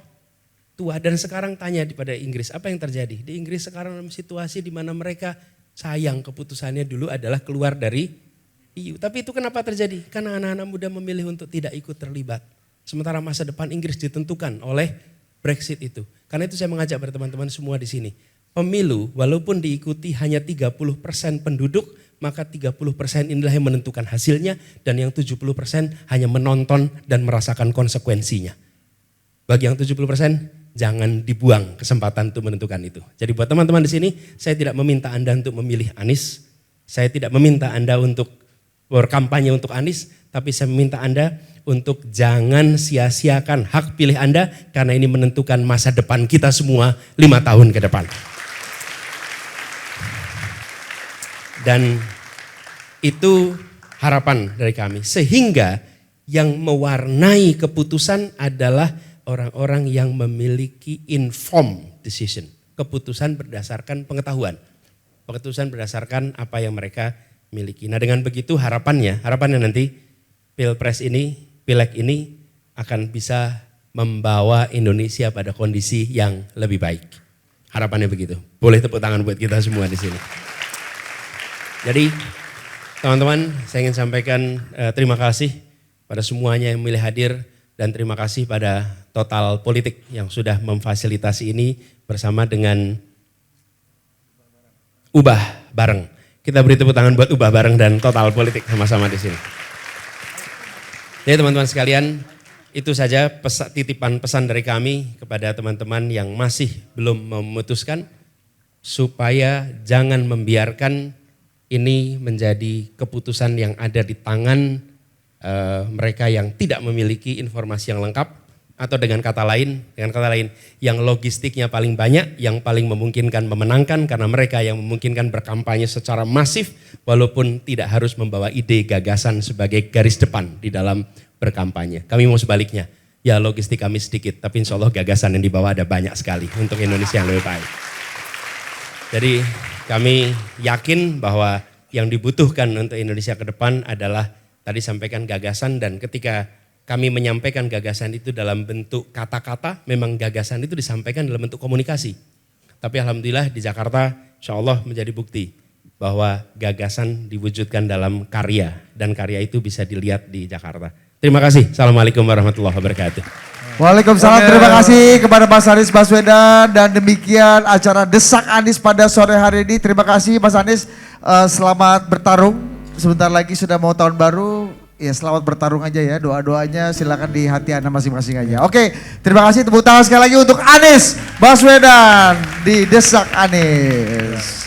tua. Dan sekarang tanya pada Inggris, apa yang terjadi? Di Inggris sekarang dalam situasi di mana mereka sayang keputusannya dulu adalah keluar dari EU. Tapi itu kenapa terjadi? Karena anak-anak muda memilih untuk tidak ikut terlibat. Sementara masa depan Inggris ditentukan oleh Brexit itu. Karena itu saya mengajak pada teman-teman semua di sini. Pemilu walaupun diikuti hanya 30% penduduk, maka 30% inilah yang menentukan hasilnya dan yang 70% hanya menonton dan merasakan konsekuensinya. Bagi yang 70% jangan dibuang kesempatan untuk menentukan itu. Jadi buat teman-teman di sini, saya tidak meminta Anda untuk memilih Anies, saya tidak meminta Anda untuk berkampanye untuk Anies, tapi saya meminta Anda untuk jangan sia-siakan hak pilih Anda karena ini menentukan masa depan kita semua 5 tahun ke depan. Dan itu harapan dari kami. Sehingga Yang mewarnai keputusan adalah orang-orang yang memiliki informed decision. Keputusan berdasarkan pengetahuan. Keputusan berdasarkan apa yang mereka miliki. Nah dengan begitu harapannya nanti Pilpres ini, Pileg ini akan bisa membawa Indonesia pada kondisi yang lebih baik. Harapannya begitu. Boleh tepuk tangan buat kita semua di sini. Jadi teman-teman, saya ingin sampaikan terima kasih pada semuanya yang memilih hadir dan terima kasih pada Total Politik yang sudah memfasilitasi ini bersama dengan Ubah Bareng. Kita beri tepuk tangan buat Ubah Bareng dan Total Politik sama-sama di sini. Jadi teman-teman sekalian, itu saja titipan pesan dari kami kepada teman-teman yang masih belum memutuskan supaya jangan membiarkan ini menjadi keputusan yang ada di tangan mereka yang tidak memiliki informasi yang lengkap atau dengan kata lain yang logistiknya paling banyak, yang paling memungkinkan memenangkan karena mereka yang memungkinkan berkampanye secara masif walaupun tidak harus membawa ide gagasan sebagai garis depan di dalam berkampanye. Kami mau sebaliknya, ya logistik kami sedikit tapi insya Allah gagasan yang dibawa ada banyak sekali untuk Indonesia yang lebih baik. Jadi kami yakin bahwa yang dibutuhkan untuk Indonesia ke depan adalah tadi sampaikan gagasan dan ketika kami menyampaikan gagasan itu dalam bentuk kata-kata, memang gagasan itu disampaikan dalam bentuk komunikasi. Tapi alhamdulillah di Jakarta insya Allah menjadi bukti bahwa gagasan diwujudkan dalam karya dan karya itu bisa dilihat di Jakarta. Terima kasih. Assalamualaikum warahmatullahi wabarakatuh. Waalaikumsalam, terima kasih kepada Mas Anies Baswedan dan demikian acara Desak Anies pada sore hari ini. Terima kasih Mas Anies, selamat bertarung. Sebentar lagi sudah mau tahun baru. Ya selamat bertarung aja ya, doa-doanya silakan di hati Anda masing-masing aja. Oke, terima kasih, tepuk tangan sekali lagi untuk Anies Baswedan di Desak Anies.